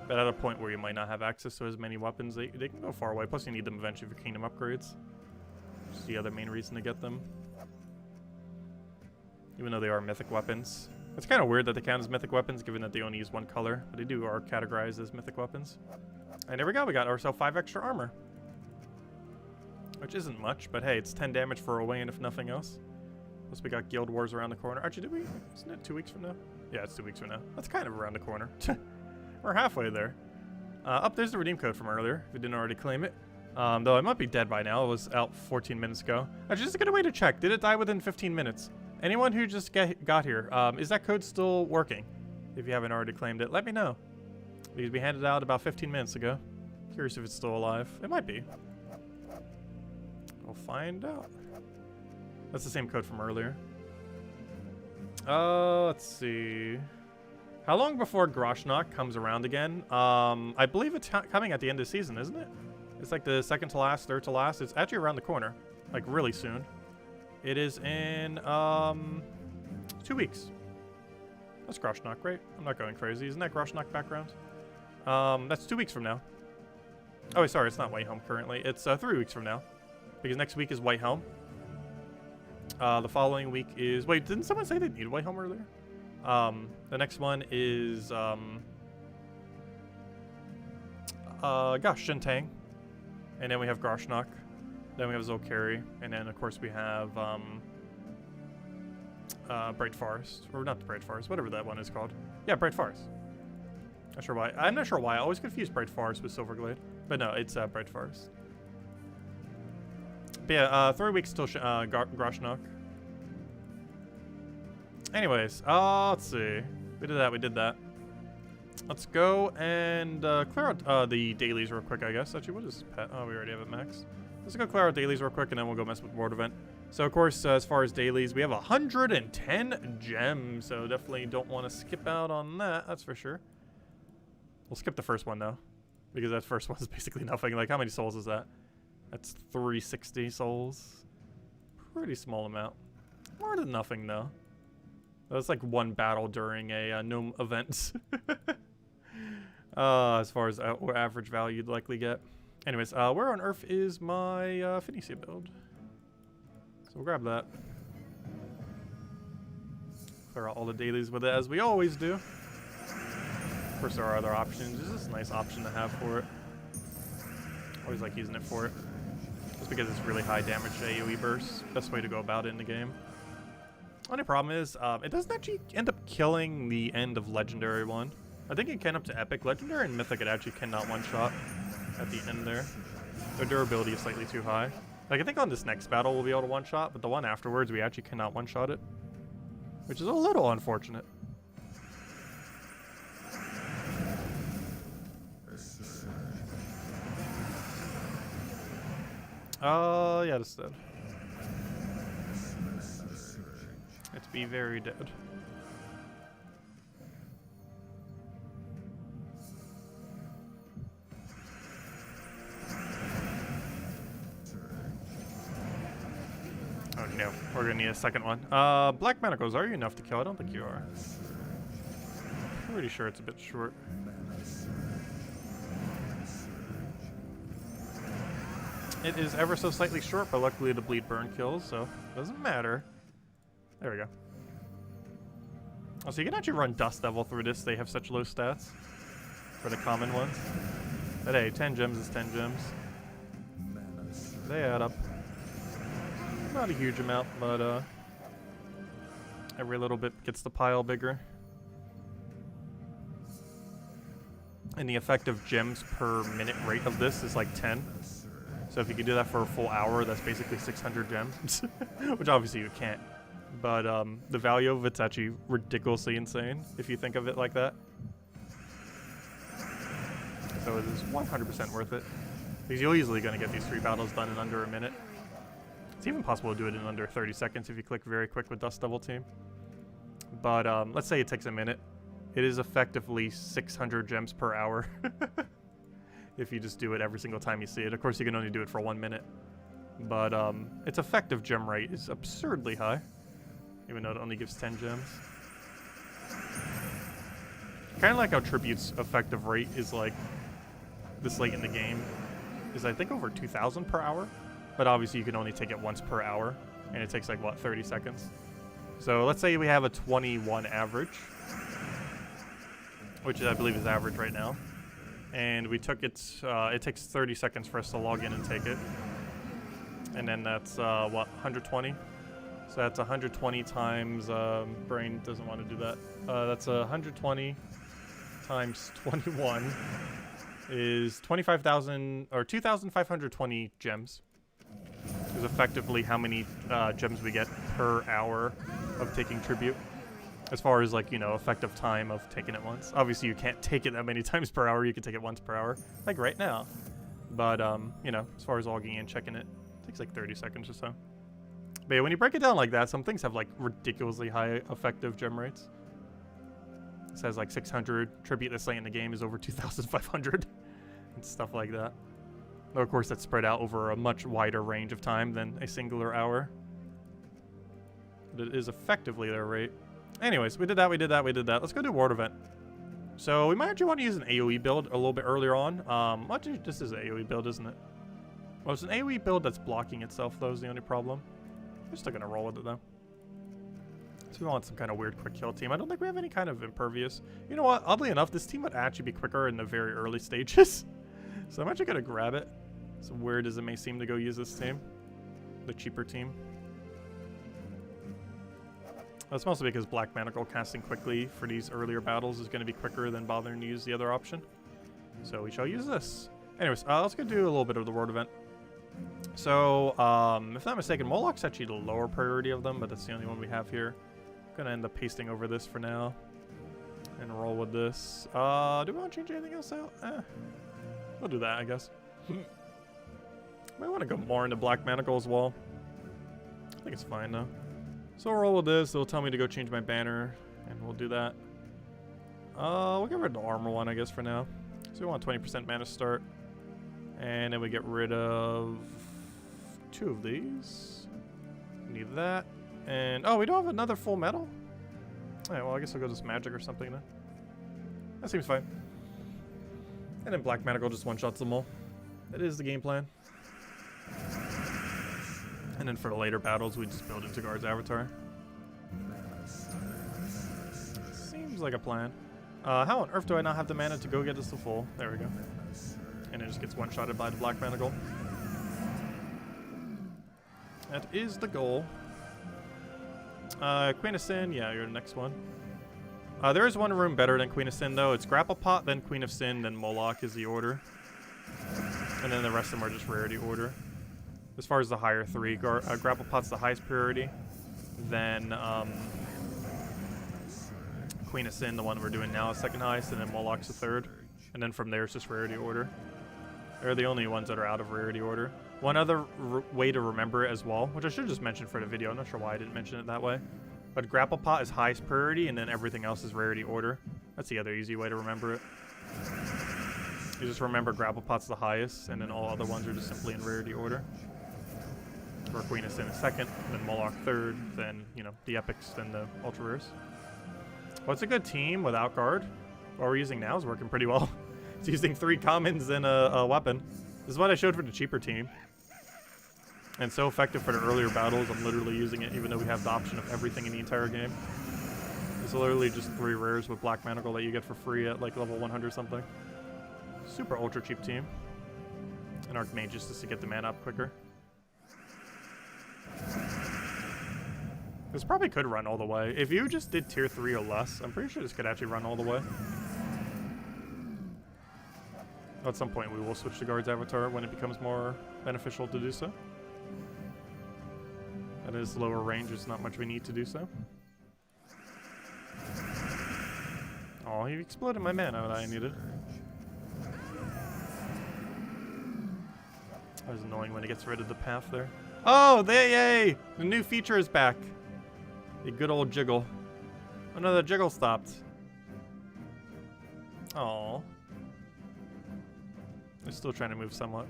But at a point where you might not have access to as many weapons, they can go far away. Plus you need them eventually for kingdom upgrades. Just the other main reason to get them. Even though they are mythic weapons. It's kind of weird that they count as mythic weapons, given that they only use one color, but they are categorized as mythic weapons. And there we go, we got ourselves 5 extra armor. Which isn't much, but hey, it's 10 damage for a win if nothing else. Plus we got Guild Wars around the corner. Actually, did we? Isn't it 2 weeks from now? Yeah, it's 2 weeks from now. That's kind of around the corner. We're halfway there. There's the redeem code from earlier, if you didn't already claim it. Though I might be dead by now. It was out 14 minutes ago. Actually, just a good way to check. Did it die within 15 minutes? Anyone who just got here, is that code still working? If you haven't already claimed it, let me know. Because we handed out about 15 minutes ago. Curious if it's still alive. It might be. We'll find out. That's the same code from earlier. Let's see. How long before Groshnok comes around again? I believe it's coming at the end of the season, isn't it? It's like the second to last, third to last. It's actually around the corner. Like really soon. It is in 2 weeks. That's Groshnok, right? I'm not going crazy. Isn't that Groshnok background? That's 2 weeks from now. Oh, wait, sorry, it's not White Helm currently. It's 3 weeks from now. Because next week is White Helm. The following week is... Wait, didn't someone say they needed White Helm earlier? The next one is... gosh, Shintang. And then we have Groshnok. Then we have Zolkari, and then of course we have Bright Forest, or not the Bright Forest, whatever that one is called. Yeah, Bright Forest. Not sure why. I'm not sure why. I always confuse Bright Forest with Silverglade, but no, it's Bright Forest. But yeah, 3 weeks till Groshnok. Anyways, let's see. We did that. We did that. Let's go and clear out the dailies real quick, I guess. Actually, what is pet? Oh, we already have it max. Let's go clear out dailies real quick, and then we'll go mess with Ward event. So, of course, as far as dailies, we have 110 gems, so definitely don't want to skip out on that, that's for sure. We'll skip the first one, though, because that first one is basically nothing. Like, how many souls is that? That's 360 souls. Pretty small amount. More than nothing, though. That's like one battle during a gnome event. As far as average value you'd likely get. Anyways, where on earth is my Phoenicia build? So we'll grab that. Clear out all the dailies with it, as we always do. Of course, there are other options. It's just a nice option to have for it. Always like using it for it. Just because it's really high damage AoE burst. Best way to go about it in the game. Only problem is, it doesn't actually end up killing the end of Legendary one. I think it can up to Epic. Legendary and Mythic it actually cannot one-shot at the end there. Their durability is slightly too high. Like, I think on this next battle we'll be able to one-shot, but the one afterwards we actually cannot one-shot it. Which is a little unfortunate. Yeah, it's dead. It's be very dead. Oh no, we're gonna need a second one. Black Manacles, are you enough to kill? I don't think you are. I'm pretty sure it's a bit short. It is ever so slightly short, but luckily the bleed burn kills, so it doesn't matter. There we go. Oh, so you can actually run Dust Devil through this. They have such low stats for the common ones. But hey, 10 gems is 10 gems. They add up. Not a huge amount, but every little bit gets the pile bigger. And the effective gems per minute rate of this is like 10. So if you can do that for a full hour, that's basically 600 gems. Which obviously you can't. But the value of it's actually ridiculously insane if you think of it like that. So it is 100% worth it. Because you're easily going to get these 3 battles done in under a minute. It's even possible to do it in under 30 seconds if you click very quick with Dust Devil Team. But let's say it takes a minute. It is effectively 600 gems per hour. If you just do it every single time you see it. Of course, you can only do it for 1 minute. But its effective gem rate is absurdly high. Even though it only gives 10 gems. Kind of like how Tribute's effective rate is like this late in the game. Is I think over 2,000 per hour. But obviously you can only take it once per hour. And it takes like, what, 30 seconds? So let's say we have a 21 average. Which I believe is average right now. And we took it, it takes 30 seconds for us to log in and take it. And then that's, what, 120? So that's 120 times, brain doesn't want to do that. That's 120 times 21 is 25,000, or 2,520 gems. Is effectively how many gems we get per hour of taking tribute. As far as, like, you know, effective time of taking it once. Obviously, you can't take it that many times per hour. You can take it once per hour, like right now. But, you know, as far as logging in, checking it, it takes like 30 seconds or so. But yeah, when you break it down like that, some things have, like, ridiculously high effective gem rates. It says, like, 600. Tribute this late in the game is over 2,500. And stuff like that. Though, of course, that's spread out over a much wider range of time than a singular hour. But it is effectively their rate. Anyways, we did that, we did that, we did that. Let's go do Ward Event. So we might actually want to use an AoE build a little bit earlier on. Actually, this is an AoE build, isn't it? Well, it's an AoE build that's blocking itself, though, is the only problem. We're still going to roll with it, though. So we want some kind of weird quick kill team. I don't think we have any kind of impervious. You know what? Oddly enough, this team would actually be quicker in the very early stages. So I'm actually going to grab it. As weird as it may seem to go use this team. The cheaper team. That's mostly because Black Manacle casting quickly for these earlier battles is going to be quicker than bothering to use the other option. So we shall use this. Anyways, let's go do a little bit of the Ward Event. So, if I'm not mistaken, Moloch's actually the lower priority of them, but that's the only one we have here. I'm going to end up pasting over this for now. And roll with this. Do we want to change anything else out? We'll do that, I guess. Might want to go more into Black Manacle as well. I think it's fine, though. So we'll roll with this. It'll tell me to go change my banner, and we'll do that. We'll get rid of the armor one, I guess, for now. So we want 20% mana start. And then we get rid of 2 of these. Need that. And, oh, we don't have another full metal? Alright, well, I guess I'll go just magic or something then. That seems fine. And then Black Manacle just one-shots them all. That is the game plan. And then for the later battles, we just build into Guard's avatar. Seems like a plan. How on earth do I not have the mana to go get this to full? There we go. And it just gets one-shotted by the Black Manacle. That is the goal. Queen of Sin, yeah, you're the next one. There is one room better than Queen of Sin, though. It's Grapple Pot, then Queen of Sin, then Moloch is the order. And then the rest of them are just rarity order. As far as the higher three, Grapple Pot's the highest priority. Then Queen of Sin, the one we're doing now, is second highest, and then Moloch's the third. And then from there, it's just rarity order. They're the only ones that are out of rarity order. One other way to remember it as well, which I should just mention for the video. I'm not sure why I didn't mention it that way. But Grapple Pot is highest priority, and then everything else is rarity order. That's the other easy way to remember it. You just remember Grapple Pot's the highest, and then all other ones are just simply in rarity order. Where Queen of Sin is second, then Moloch third, then, you know, the epics, then the ultra rares. Well, it's a good team without guard. What we're using now is working pretty well. It's using 3 commons and a weapon. This is what I showed for the cheaper team. And so effective for the earlier battles, I'm literally using it even though we have the option of everything in the entire game. It's literally just 3 rares with Black Manacle that you get for free at like level 100 something. Super ultra cheap team. And Archmages just to get the mana up quicker. This probably could run all the way. If you just did tier 3 or less, I'm pretty sure this could actually run all the way. At some point we will switch to Guard's avatar when it becomes more beneficial to do so. That is lower range, there's not much we need to do so. Oh, he exploded my mana that I needed. That was annoying when he gets rid of the path there. Oh, yay! The new feature is back. The good old jiggle. Oh no, the jiggle stopped. Oh. They're still trying to move somewhat.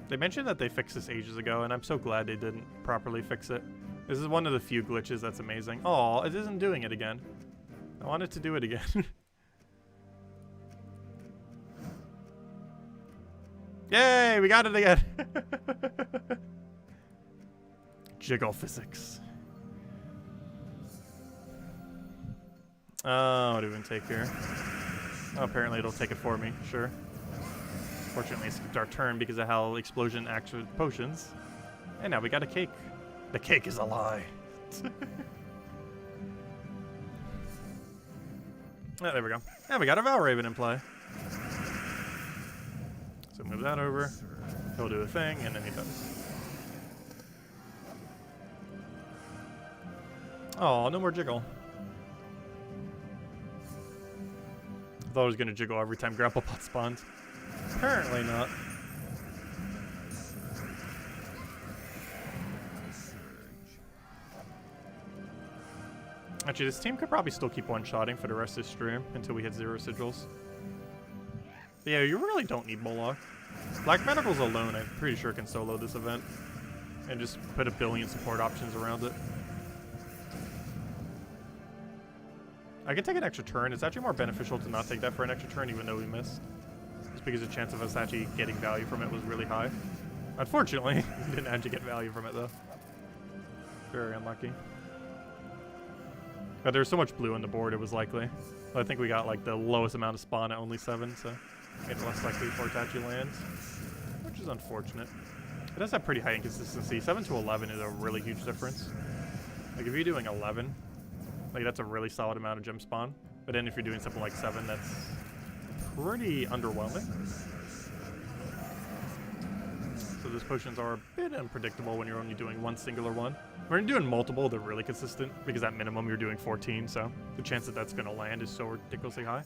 They mentioned that they fixed this ages ago, and I'm so glad they didn't properly fix it. This is one of the few glitches that's amazing. Oh, it isn't doing it again. I want it to do it again. Yay, we got it again. Jiggle physics. Oh, what do we even take here? Oh, apparently it'll take it for me, sure. Fortunately, it skipped our turn because of how Explosion acts with potions. And now we got a cake. The cake is a lie. Oh, there we go. And we got a Valraven in play. So move that over. He'll do a thing, and then he does. Oh, no more jiggle. I thought I was going to jiggle every time Grapple Pot spawns. Apparently not. Actually, this team could probably still keep one-shotting for the rest of the stream until we hit 0 sigils. But yeah, you really don't need Moloch. Black Manacles alone, I'm pretty sure, can solo this event. And just put a billion support options around it. I can take an extra turn. It's actually more beneficial to not take that for an extra turn, even though we missed. Just because the chance of us actually getting value from it was really high. Unfortunately, we didn't actually get value from it, though. Very unlucky. But there's so much blue on the board, it was likely. But I think we got like the lowest amount of spawn at only 7, so made it less likely for it to actually land. Which is unfortunate. It does have pretty high inconsistency. 7 to 11 is a really huge difference. Like if you're doing 11, like that's a really solid amount of gem spawn. But then if you're doing something like 7, that's pretty underwhelming. So those potions are a bit unpredictable when you're only doing one singular one. When you're doing multiple, they're really consistent because at minimum you're doing 14, so the chance that that's going to land is so ridiculously high.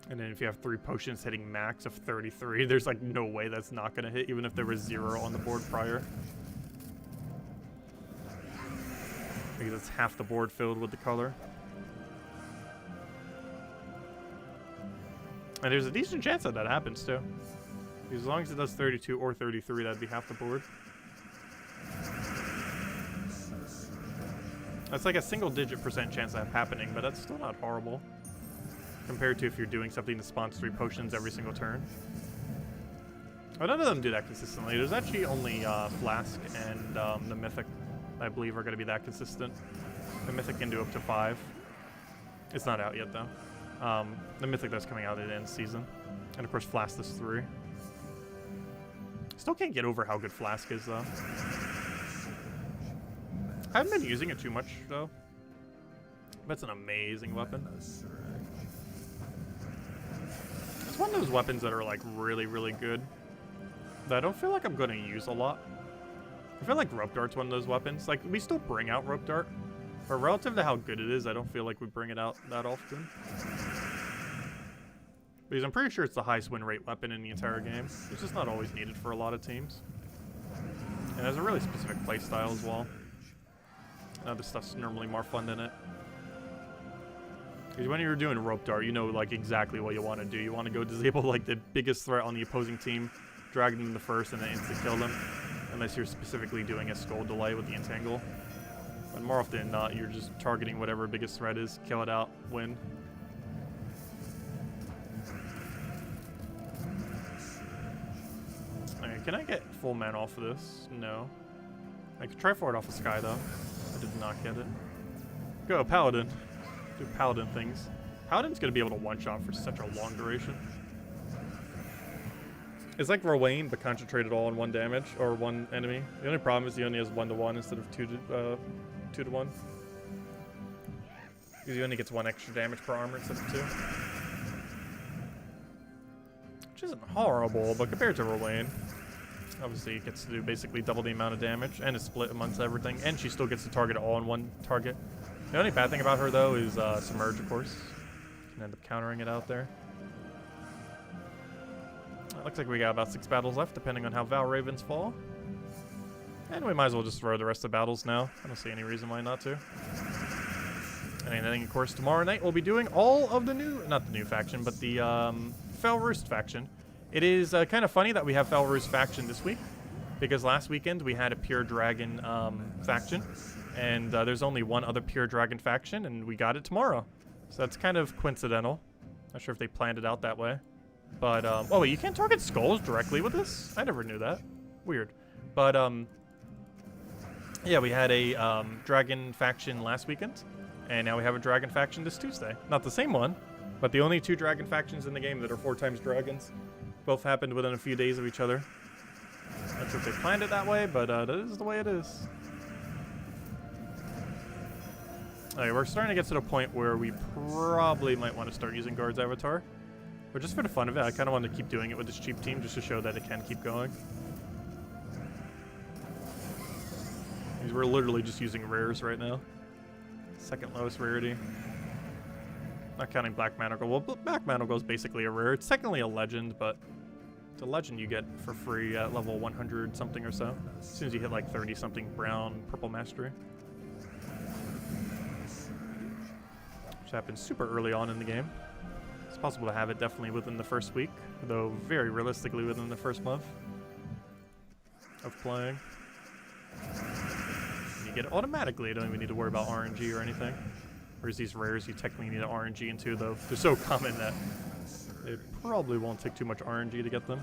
And then if you have 3 potions hitting max of 33, there's like no way that's not going to hit, even if there was 0 on the board prior. Because it's half the board filled with the color. And there's a decent chance that that happens too. Because as long as it does 32 or 33, that'd be half the board. That's like a single-digit % chance of that happening, but that's still not horrible. Compared to if you're doing something that spawns 3 potions every single turn. But none of them do that consistently. There's actually only Flask and the Mythic, I believe, are going to be that consistent. The Mythic can do up to 5. It's not out yet, though. The Mythic that's coming out at the end of the season. And of course, Flask is 3. Still can't get over how good Flask is, though. I haven't been using it too much, though. But it's an amazing weapon. It's one of those weapons that are, like, really, really good that I don't feel like I'm going to use a lot. I feel like Rope Dart's one of those weapons. Like, we still bring out Rope Dart, but relative to how good it is, I don't feel like we bring it out that often. Because I'm pretty sure it's the highest win rate weapon in the entire game. It's just not always needed for a lot of teams. And there's a really specific playstyle as well. Other stuff's normally more fun than it. Because when you're doing Rope Dart, you know like exactly what you want to do. You want to go disable like the biggest threat on the opposing team, drag them in the first, and then insta-kill them. Unless you're specifically doing a skull delay with the entangle. But more often than not, you're just targeting whatever biggest threat is, kill it out, win. Okay, can I get full mana off of this? No. I could try for it off the sky though. I did not get it. Go, Paladin. Do Paladin things. Paladin's gonna be able to one-shot for such a long duration. It's like Rowan, but concentrated all on one damage, or one enemy. The only problem is he only has 1-to-1 instead of 2-to-1. Because he only gets 1 extra damage per armor instead of 2. Which isn't horrible, but compared to Rowan, obviously it gets to do basically double the amount of damage, and it's split amongst everything, and she still gets to target all on one target. The only bad thing about her, though, is Submerge, of course. Can end up countering it out there. Looks like we got about 6 battles left, depending on how Val Ravens fall. And we might as well just throw the rest of the battles now. I don't see any reason why not to. And then, of course, tomorrow night we'll be doing all of the new, not the new faction, but the Fel Roost faction. It is kind of funny that we have Fel Roost faction this week, because last weekend we had a Pure Dragon faction, and there's only one other Pure Dragon faction, and we got it tomorrow. So that's kind of coincidental. Not sure if they planned it out that way. But, oh wait, you can't target skulls directly with this? I never knew that. Weird. But, yeah, we had a dragon faction last weekend, and now we have a dragon faction this Tuesday. Not the same one, but the only 2 dragon factions in the game that are 4 times dragons. Both happened within a few days of each other. Not sure if they planned it that way, but that is the way it is. Okay, we're starting to get to the point where we probably might want to start using Guard's Avatar. But just for the fun of it, I kind of want to keep doing it with this cheap team just to show that it can keep going. Because we're literally just using rares right now. Second lowest rarity. Not counting Black Manacle. Well, Black Manacle is basically a rare. It's technically a legend, but it's a legend you get for free at level 100 something or so. As soon as you hit like 30 something brown purple mastery. Which happens super early on in the game. It's possible to have it definitely within the first week, though very realistically within the first month of playing. And you get it automatically, you don't even need to worry about RNG or anything. Whereas these rares you technically need an RNG into, though they're so common that it probably won't take too much RNG to get them.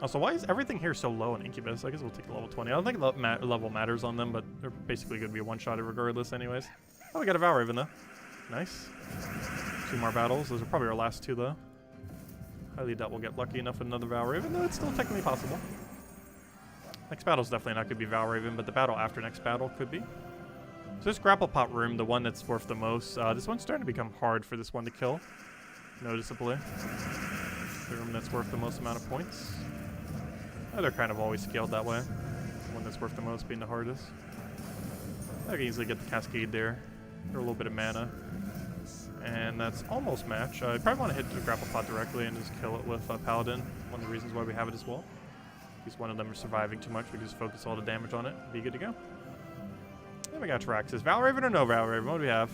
Also, why is everything here so low on Incubus? I guess we'll take the level 20. I don't think level matters on them, but they're basically going to be a one-shotted regardless anyways. Oh, we got a Val Raven, though. Nice. 2 more battles. Those are probably our last 2, though. Highly doubt we'll get lucky enough with another Val Raven, though it's still technically possible. Next battle's definitely not going to be Val Raven, but the battle after next battle could be. So this Grapple Pot room, the one that's worth the most, this one's starting to become hard for this one to kill, noticeably. The room that's worth the most amount of points. Oh, they're kind of always scaled that way. The one that's worth the most being the hardest. I can easily get the Cascade there. For a little bit of mana. And that's almost match. I probably want to hit the Grapple Pot directly and just kill it with Paladin. One of the reasons why we have it as well. Because one of them is surviving too much, we can just focus all the damage on it. Be good to go. Then we got Traxxas. Val Raven or no Val Raven? What do we have?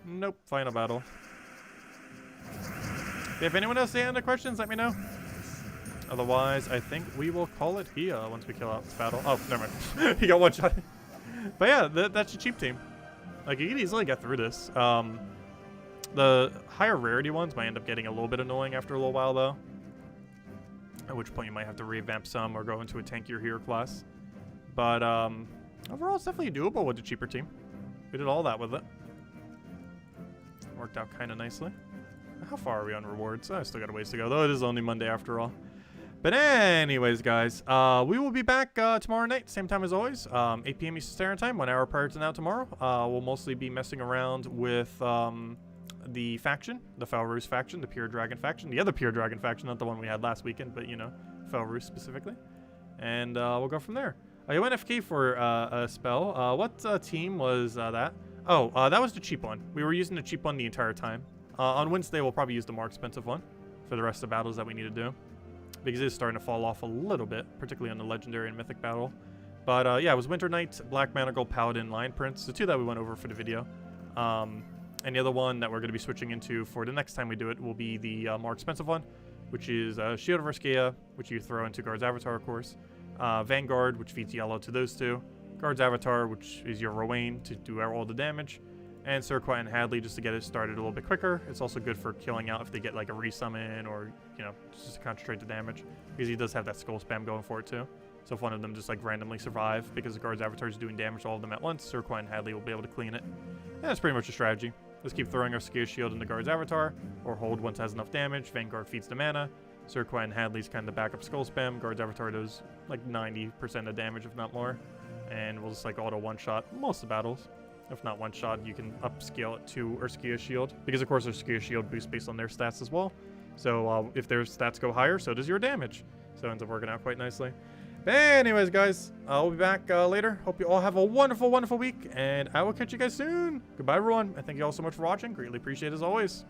Nope. Final battle. If anyone else has any other questions, let me know. Otherwise, I think we will call it here once we kill out this battle. Oh, never mind. He got one shot. But yeah, that's a cheap team. Like, you can easily get through this. The higher rarity ones might end up getting a little bit annoying after a little while, though. At which point you might have to revamp some or go into a tankier hero class. But overall, it's definitely doable with the cheaper team. We did all that with it. Worked out kind of nicely. How far are we on rewards? I still got a ways to go, though it is only Monday after all. But anyways, guys, we will be back tomorrow night, same time as always, 8 p.m. Eastern Standard Time, 1 hour prior to now tomorrow. We'll mostly be messing around with the faction, the Fel Roost faction, the Pure Dragon faction, the other Pure Dragon faction, not the one we had last weekend, but, you know, Fel Roost specifically. And we'll go from there. You went FK for a spell. What team was that? Oh, that was the cheap one. We were using the cheap one the entire time. On Wednesday, we'll probably use the more expensive one for the rest of the battles that we need to do, because it's starting to fall off a little bit, particularly on the Legendary and Mythic battle. But yeah, it was Winter Knight, Black Manacle, Paladin, Lion Prince, the two that we went over for the video. And the other one that we're going to be switching into for the next time we do it will be the more expensive one, which is Shield of Arskia, which you throw into Guard's Avatar, of course. Vanguard, which feeds yellow to those two. Guard's Avatar, which is your Rowain to do all the damage. And Surquat and Hadley just to get it started a little bit quicker. It's also good for killing out if they get like a resummon or, you know, just to concentrate the damage. Because he does have that skull spam going for it too. So if one of them just like randomly survive because the Guard's Avatar is doing damage to all of them at once, Surquat and Hadley will be able to clean it. And that's pretty much the strategy. Just keep throwing our Skier Shield into Guard's Avatar, or hold once it has enough damage. Vanguard feeds the mana. Surquat and Hadley's kind of backup skull spam. Guard's Avatar does like 90% of damage, if not more. And we'll just like auto one-shot most of the battles. If not one-shot, you can upscale it to Skier Shield, because of course our Skier Shield boosts based on their stats as well. So if their stats go higher, so does your damage. So it ends up working out quite nicely. But anyways, guys, I'll be back later. Hope you all have a wonderful, wonderful week, and I will catch you guys soon. Goodbye, everyone, and thank you all so much for watching. Greatly appreciate it as always.